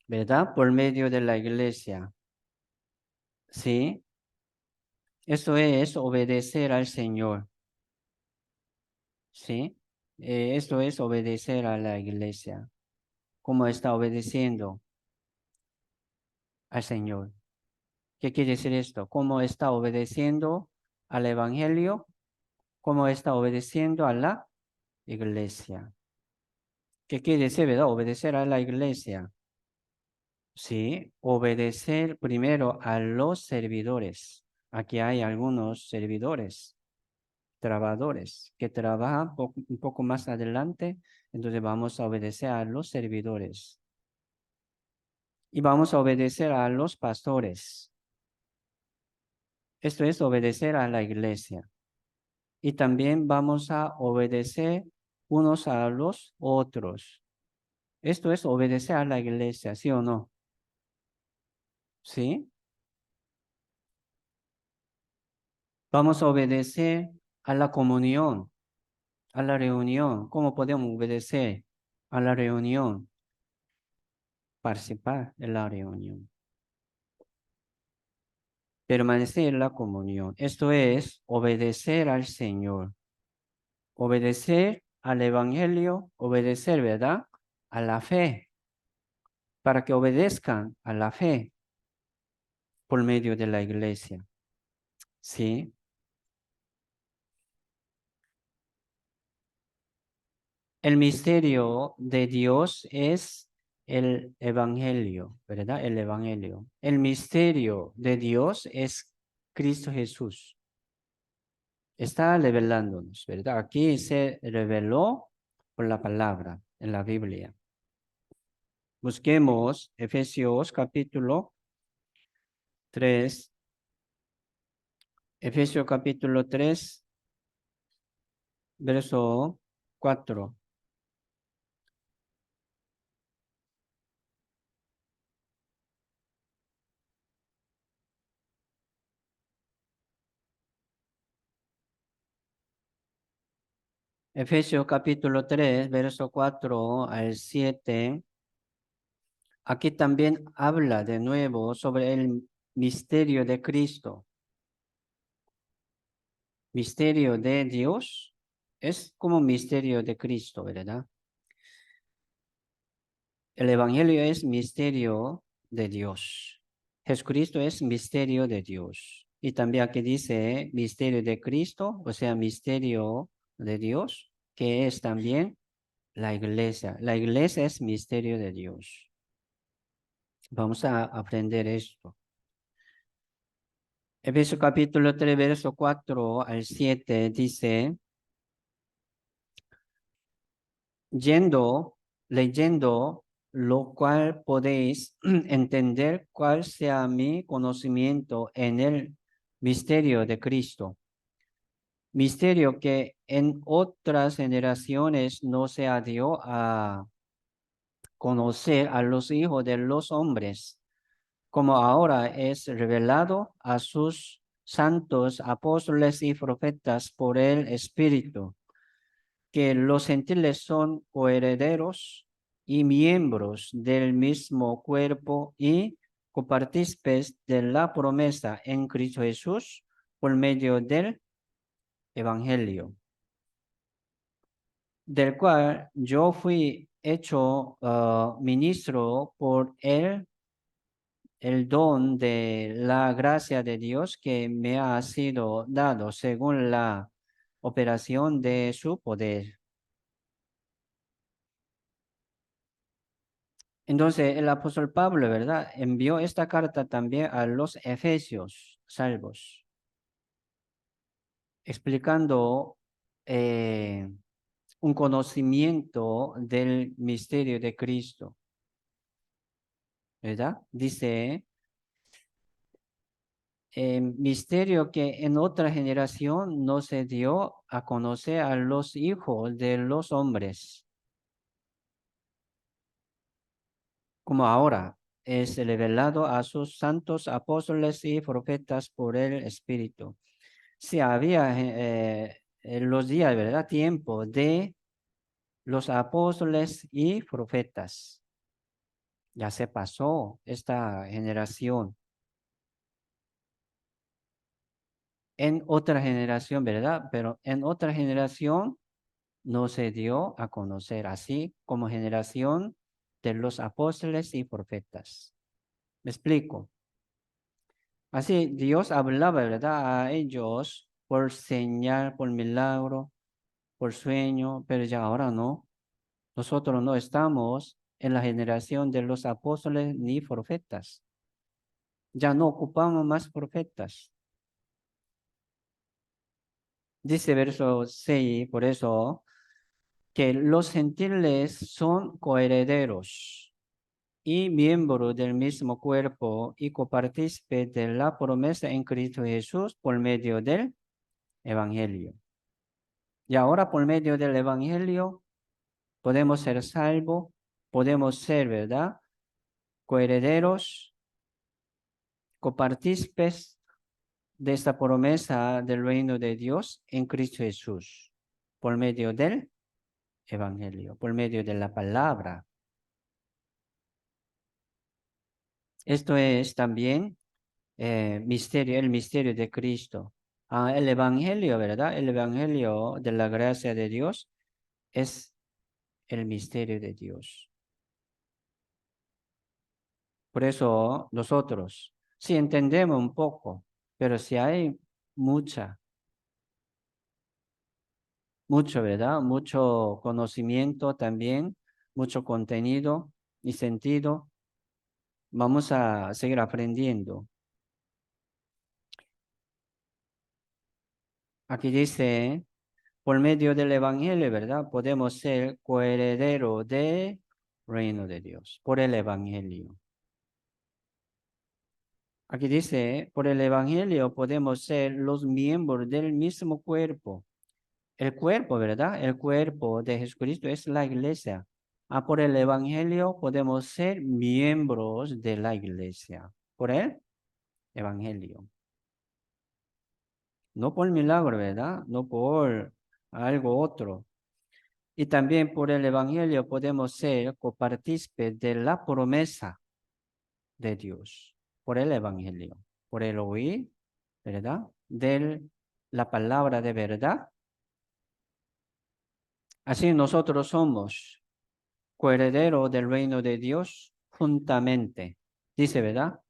¿verdad? Por medio de la iglesia. ¿Sí? Eso es obedecer al Señor. ¿Sí? Esto es obedecer a la iglesia. ¿Cómo está obedeciendo al Señor? ¿Qué quiere decir esto? ¿Cómo está obedeciendo al Evangelio? ¿Cómo está obedeciendo a la iglesia? ¿Qué quiere decir, verdad? Obedecer a la iglesia. Sí, obedecer primero a los servidores. Aquí hay algunos servidores, trabajadores, que trabajan un poco más adelante. Entonces vamos a obedecer a los servidores. Y vamos a obedecer a los pastores. Esto es obedecer a la iglesia. Y también vamos a obedecer unos a los otros. Esto es obedecer a la iglesia, ¿sí o no? ¿Sí? Vamos a obedecer a la comunión, a la reunión. ¿Cómo podemos obedecer a la reunión? Participar en la reunión. Permanecer en la comunión. Esto es obedecer al Señor. Obedecer al Evangelio, obedecer, ¿verdad? A la fe, para que obedezcan a la fe por medio de la iglesia. ¿Sí? El misterio de Dios es el Evangelio, ¿verdad? El Evangelio. El misterio de Dios es Cristo Jesús. Está revelándonos, ¿verdad? Aquí se reveló por la palabra en la Biblia. Busquemos Efesios capítulo 3. Efesios capítulo 3, verso 4. Efesios capítulo 3, verso 4 al 7. Aquí también habla de nuevo sobre el misterio de Cristo. Misterio de Dios es como misterio de Cristo, ¿verdad? El Evangelio es misterio de Dios. Jesucristo es misterio de Dios. Y también aquí dice misterio de Cristo, o sea, misterio de Dios, que es también la iglesia. La iglesia es misterio de Dios. Vamos a aprender esto. Efesios capítulo 3, verso 4 al 7 dice, leyendo, lo cual podéis entender cuál sea mi conocimiento en el misterio de Cristo. Misterio que en otras generaciones no se dio a conocer a los hijos de los hombres, como ahora es revelado a sus santos apóstoles y profetas por el Espíritu, que los gentiles son coherederos y miembros del mismo cuerpo y copartícipes de la promesa en Cristo Jesús por medio del Evangelio, del cual yo fui hecho ministro por él el don de la gracia de Dios que me ha sido dado según la operación de su poder. Entonces, el apóstol Pablo, ¿verdad? Envió esta carta también a los efesios salvos, explicando un conocimiento del misterio de Cristo, ¿verdad? Dice, misterio que en otra generación no se dio a conocer a los hijos de los hombres, como ahora es revelado a sus santos apóstoles y profetas por el Espíritu. Sí, había en los días, ¿verdad? Tiempo de los apóstoles y profetas. Ya se pasó esta generación. En otra generación, ¿verdad? Pero en otra generación no se dio a conocer, así como generación de los apóstoles y profetas. ¿Me explico? Así Dios hablaba, ¿verdad? A ellos por señal, por milagro, por sueño, pero ya ahora no. Nosotros no estamos en la generación de los apóstoles ni profetas. Ya no ocupamos más profetas. Dice verso 6, por eso, que los gentiles son coherederos y miembros del mismo cuerpo y copartícipes de la promesa en Cristo Jesús por medio del Evangelio. Y ahora por medio del Evangelio podemos ser salvos, podemos ser, ¿verdad? Coherederos, copartícipes de esta promesa del reino de Dios en Cristo Jesús, por medio del Evangelio, por medio de la palabra. Esto es también misterio, el misterio de Cristo. El Evangelio, ¿verdad? El Evangelio de la gracia de Dios es el misterio de Dios. Por eso nosotros, si entendemos un poco, pero si hay mucho, ¿verdad? Mucho conocimiento también, mucho contenido y sentido, vamos a seguir aprendiendo. Aquí dice, por medio del Evangelio, ¿verdad? Podemos ser coherederos del reino de Dios, por el Evangelio. Aquí dice, por el Evangelio podemos ser los miembros del mismo cuerpo. El cuerpo, ¿verdad? El cuerpo de Jesucristo es la iglesia. Por el Evangelio podemos ser miembros de la iglesia. Por el Evangelio. No por milagro, ¿verdad? No por algo otro. Y también por el Evangelio podemos ser copartícipes de la promesa de Dios. Por el Evangelio. Por el oír, ¿verdad? De la palabra de verdad. Así nosotros somos coheredero del reino de Dios juntamente. Dice, ¿verdad?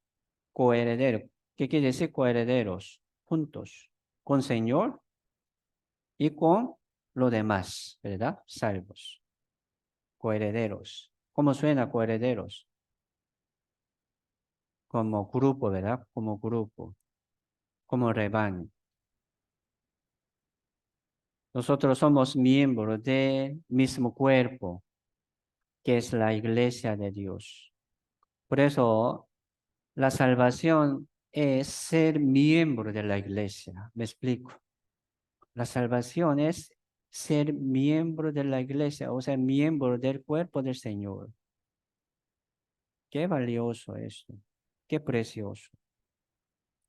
Coheredero. ¿Qué quiere decir coherederos? Juntos. Con Señor y con lo demás, ¿verdad? Salvos. Coherederos. ¿Cómo suena coherederos? Como grupo, ¿verdad? Como grupo. Como rebaño. Nosotros somos miembros del mismo cuerpo, que es la iglesia de Dios. Por eso la salvación es ser miembro de la iglesia. ¿Me explico? La salvación es ser miembro de la iglesia, o sea, miembro del cuerpo del Señor. Qué valioso esto, qué precioso.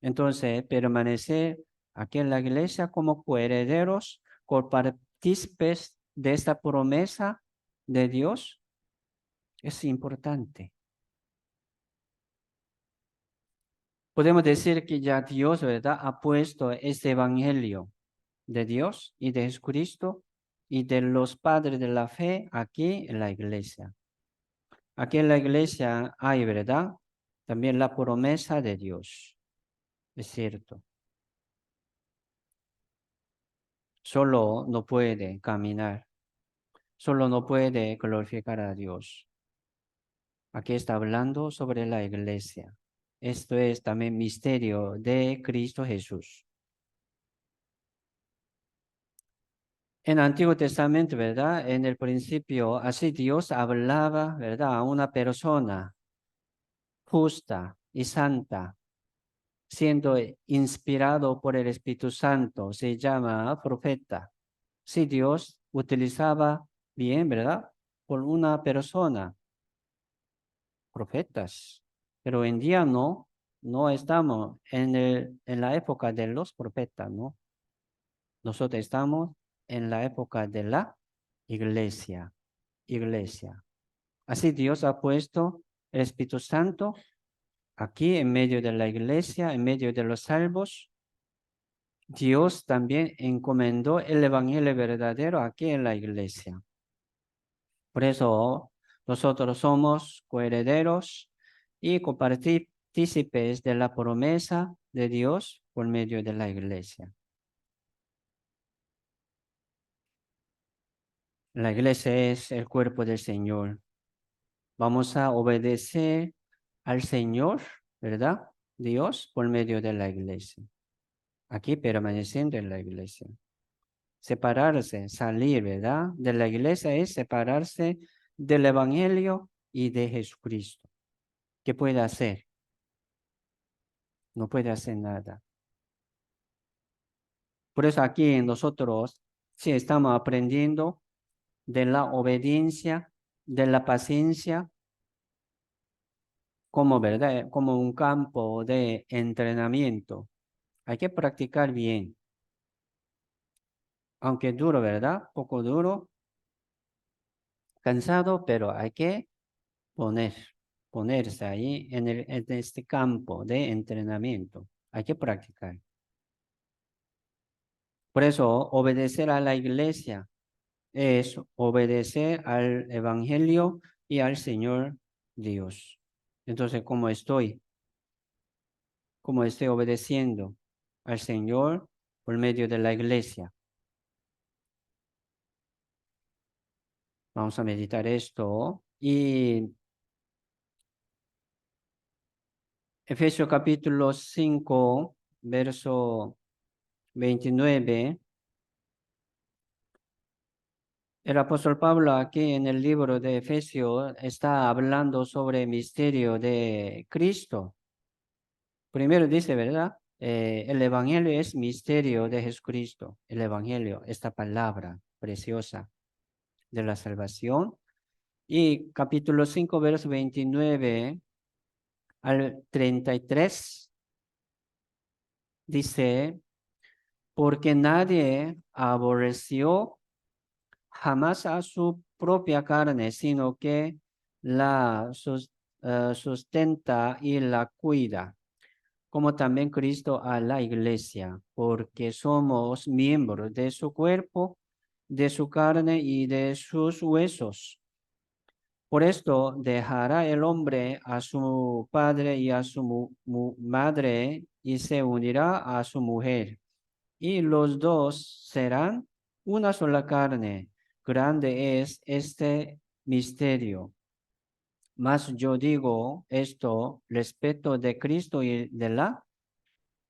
Entonces, permanecer aquí en la iglesia como coherederos, copartícipes de esta promesa de Dios es importante. Podemos decir que ya Dios, ¿verdad?, ha puesto este evangelio de Dios y de Jesucristo y de los padres de la fe aquí en la iglesia. Aquí en la iglesia hay, ¿verdad?, también la promesa de Dios. Es cierto. Solo no puede caminar. Solo no puede glorificar a Dios. Aquí está hablando sobre la iglesia. Esto es también misterio de Cristo Jesús. En el Antiguo Testamento, ¿verdad? En el principio, así Dios hablaba, ¿verdad? A una persona justa y santa, siendo inspirado por el Espíritu Santo, se llama profeta. Si Dios utilizaba bien, ¿verdad? Por una persona, profetas. Pero hoy en día no estamos en la época de los profetas, ¿no? Nosotros estamos en la época de la iglesia. iglesia. Así Dios ha puesto el Espíritu Santo aquí en medio de la iglesia, en medio de los salvos. Dios también encomendó el evangelio verdadero aquí en la iglesia. Por eso nosotros somos coherederos y copartícipes de la promesa de Dios por medio de la iglesia. La iglesia es el cuerpo del Señor. Vamos a obedecer al Señor, ¿verdad? Dios por medio de la iglesia. Aquí permaneciendo en la iglesia. Separarse, salir, ¿verdad? De la iglesia es separarse del Evangelio y de Jesucristo. ¿Qué puede hacer? No puede hacer nada. Por eso aquí nosotros sí estamos aprendiendo de la obediencia, de la paciencia, como, ¿verdad? Como un campo de entrenamiento. Hay que practicar bien. Aunque duro, ¿verdad? Poco duro, cansado, pero hay que ponerse ahí en este campo de entrenamiento. Hay que practicar. Por eso, obedecer a la iglesia es obedecer al Evangelio y al Señor Dios. Entonces, como estoy obedeciendo al Señor por medio de la iglesia. Vamos a meditar esto. Y Efesios capítulo 5, verso 29. El apóstol Pablo aquí en el libro de Efesios está hablando sobre el misterio de Cristo. Primero dice, ¿verdad? El Evangelio es misterio de Jesucristo. El Evangelio, esta palabra preciosa de la salvación. Y capítulo 5, verso 29 al 33 dice, porque nadie aborreció jamás a su propia carne, sino que la sustenta y la cuida, como también Cristo a la iglesia, porque somos miembros de su cuerpo, de su carne y de sus huesos. Por esto dejará el hombre a su padre y a su madre y se unirá a su mujer, y los dos serán una sola carne. Grande es este misterio. Mas yo digo esto respecto de Cristo y de la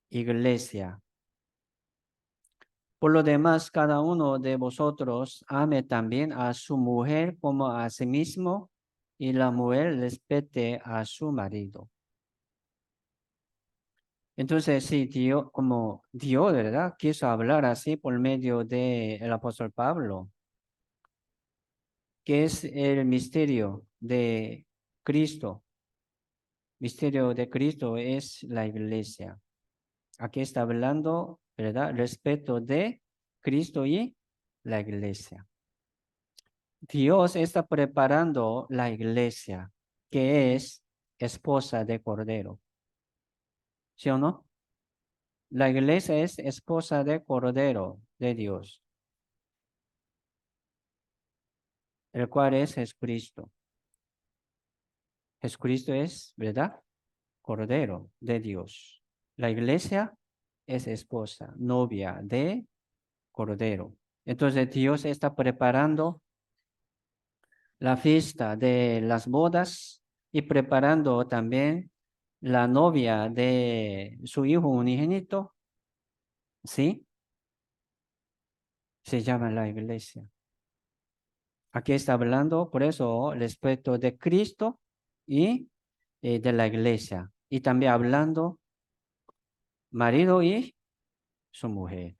iglesia. Por lo demás, cada uno de vosotros ame también a su mujer como a sí mismo, y la mujer respete a su marido. Entonces, sí, Dios, como Dios, ¿verdad? Quiso hablar así por medio del apóstol Pablo. ¿Qué es el misterio de Cristo? Misterio de Cristo es la iglesia. Aquí está hablando, ¿verdad? Respecto de Cristo y la iglesia. Dios está preparando la iglesia, que es esposa de Cordero. ¿Sí o no? La iglesia es esposa de Cordero de Dios, el cual es Jesucristo. Jesucristo es, ¿verdad? Cordero de Dios. La iglesia es esposa, novia de Cordero. Entonces Dios está preparando la fiesta de las bodas y preparando también la novia de su hijo unigénito, ¿sí? Se llama la iglesia. Aquí está hablando, por eso, respecto de Cristo y de la iglesia. Y también hablando marido y su mujer.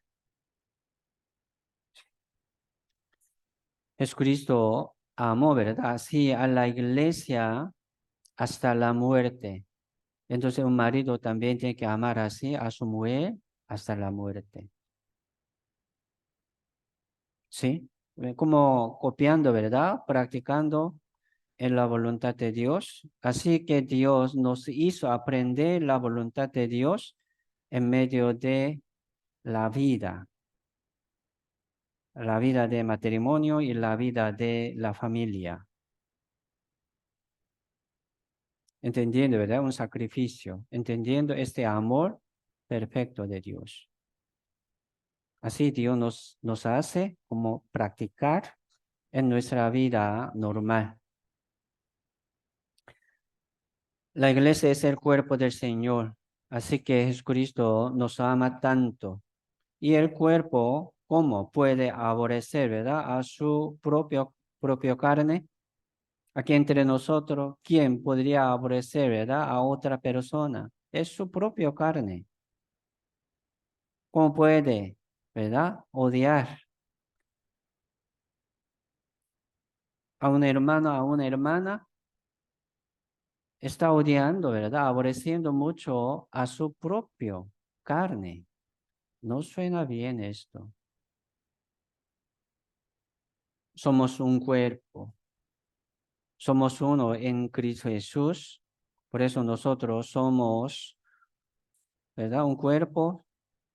Jesucristo amó, ¿verdad? Sí, a la iglesia hasta la muerte. Entonces un marido también tiene que amar así a su mujer hasta la muerte. ¿Sí? como copiando, ¿verdad? Practicando en la voluntad de Dios. Así que Dios nos hizo aprender la voluntad de Dios en medio de la vida de matrimonio y la vida de la familia. Entendiendo, ¿verdad? Un sacrificio, entendiendo este amor perfecto de Dios. Así Dios nos hace como practicar en nuestra vida normal. La iglesia es el cuerpo del Señor, así que Jesucristo nos ama tanto. Y el cuerpo, ¿cómo puede aborrecer, verdad? A su propio carne. Aquí entre nosotros, ¿quién podría aborrecer, verdad? A otra persona. Es su propio carne. ¿Cómo puede, verdad? Odiar a un hermano, a una hermana. Está odiando, ¿verdad? Aborreciendo mucho a su propio carne. No suena bien esto. Somos un cuerpo. Somos uno en Cristo Jesús. Por eso nosotros somos, ¿verdad? Un cuerpo,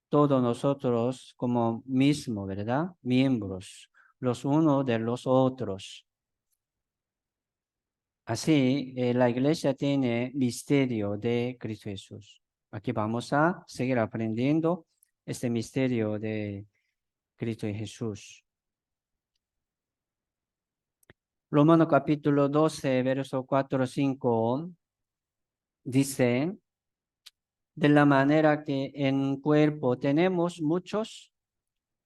todos nosotros como mismo, ¿verdad? Miembros, los unos de los otros. Así, la iglesia tiene misterio de Cristo Jesús. Aquí vamos a seguir aprendiendo este misterio de Cristo Jesús. Romano capítulo 12, verso 4 5 dice, de la manera que en cuerpo tenemos muchos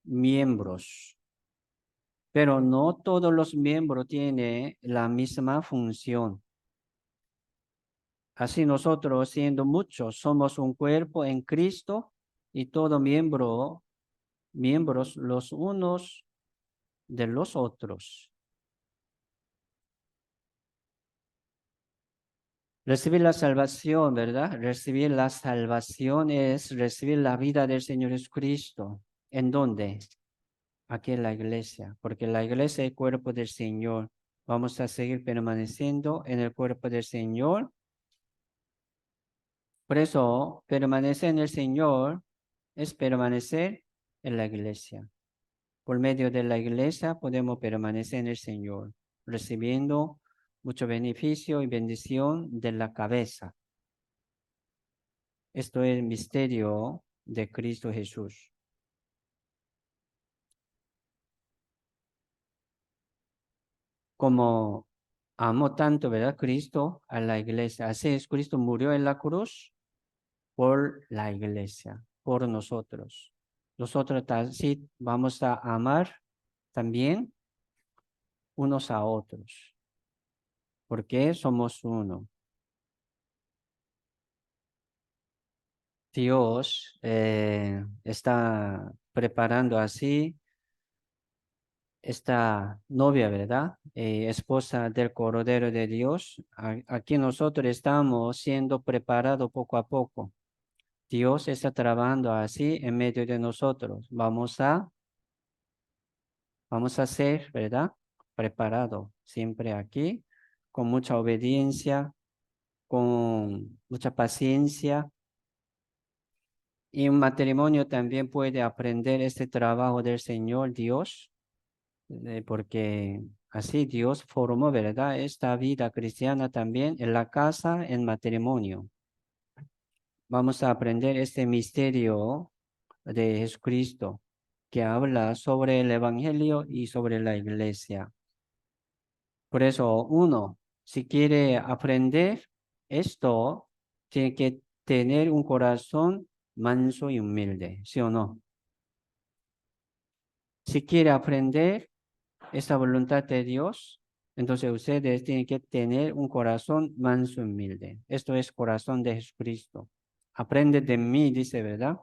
miembros, pero no todos los miembros tienen la misma función. Así nosotros, siendo muchos, somos un cuerpo en Cristo y todo miembros los unos de los otros. Recibir la salvación, ¿verdad? Recibir la salvación es recibir la vida del Señor Jesucristo. ¿En dónde? Aquí en la iglesia, porque la iglesia es el cuerpo del Señor. Vamos a seguir permaneciendo en el cuerpo del Señor. Por eso, permanecer en el Señor es permanecer en la iglesia. Por medio de la iglesia podemos permanecer en el Señor, recibiendo mucho beneficio y bendición de la cabeza. Esto es el misterio de Cristo Jesús. Como amó tanto, ¿verdad? Cristo a la iglesia. Así es, Cristo murió en la cruz por la iglesia, por nosotros. Nosotros así vamos a amar también unos a otros, porque somos uno. Dios está preparando así esta novia, ¿verdad? Esposa del Cordero de Dios. Aquí nosotros estamos siendo preparados poco a poco. Dios está trabajando así en medio de nosotros. Vamos a ser, ¿verdad? Preparado siempre aquí, con mucha obediencia, con mucha paciencia. Y un matrimonio también puede aprender este trabajo del Señor Dios, porque así Dios formó, ¿verdad? Esta vida cristiana también en la casa, en matrimonio. Vamos a aprender este misterio de Jesucristo que habla sobre el Evangelio y sobre la iglesia. Por eso, uno, si quiere aprender esto, tiene que tener un corazón manso y humilde, ¿sí o no? Si quiere aprender esta voluntad de Dios, entonces ustedes tienen que tener un corazón manso y humilde. Esto es corazón de Jesucristo. Aprende de mí, dice, ¿verdad?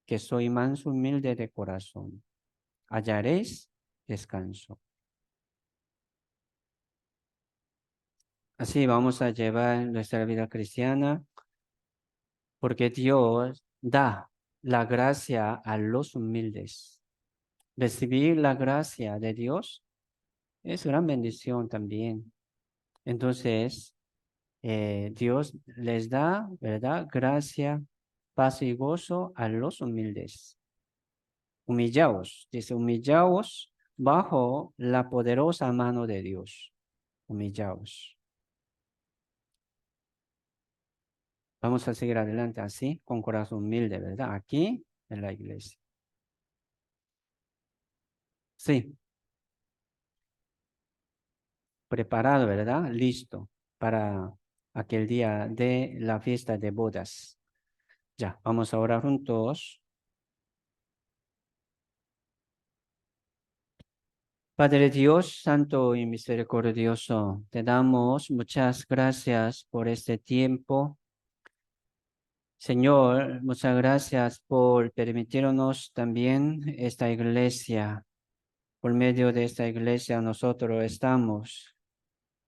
Que soy manso y humilde de corazón. Hallaréis descanso. Así vamos a llevar nuestra vida cristiana porque Dios da la gracia a los humildes. recibir la gracia de Dios es gran bendición también. Entonces, Dios les da, ¿verdad? Gracia, paz y gozo a los humildes. Humillaos, dice, humillaos bajo la poderosa mano de Dios. Humillaos. Vamos a seguir adelante así, con corazón humilde, ¿verdad? Aquí en la iglesia. Sí, preparado, ¿verdad? Listo para aquel día de la fiesta de bodas. Ya, vamos a orar juntos. Padre Dios, Santo y Misericordioso, te damos muchas gracias por este tiempo. Señor, muchas gracias por permitirnos también esta iglesia. Por medio de esta iglesia nosotros estamos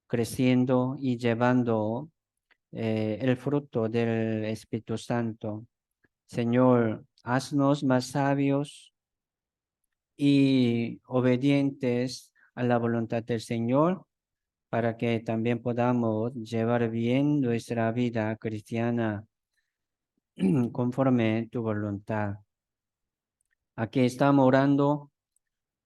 creciendo y llevando el fruto del Espíritu Santo. Señor, haznos más sabios y obedientes a la voluntad del Señor, para que también podamos llevar bien nuestra vida cristiana conforme tu voluntad. Aquí estamos orando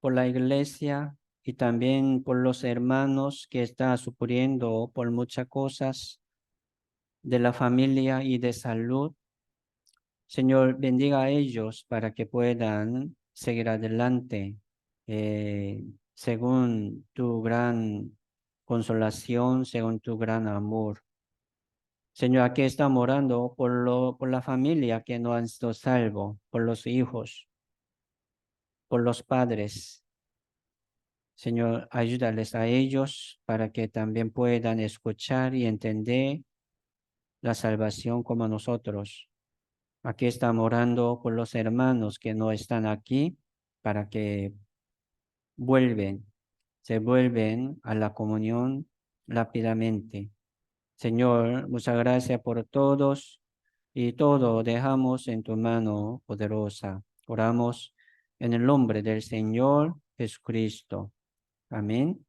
por la iglesia y también por los hermanos que están sufriendo por muchas cosas de la familia y de salud. Señor, bendiga a ellos para que puedan seguir adelante según tu gran consolación, según tu gran amor. Señor, aquí estamos orando por la familia que no han sido salvo, por los hijos, por los padres. Señor, ayúdales a ellos para que también puedan escuchar y entender la salvación como nosotros. Aquí estamos orando por los hermanos que no están aquí para que vuelven, se vuelven a la comunión rápidamente. Señor, muchas gracias por todos y todo dejamos en tu mano poderosa. Oramos en el nombre del Señor Jesucristo. Amén.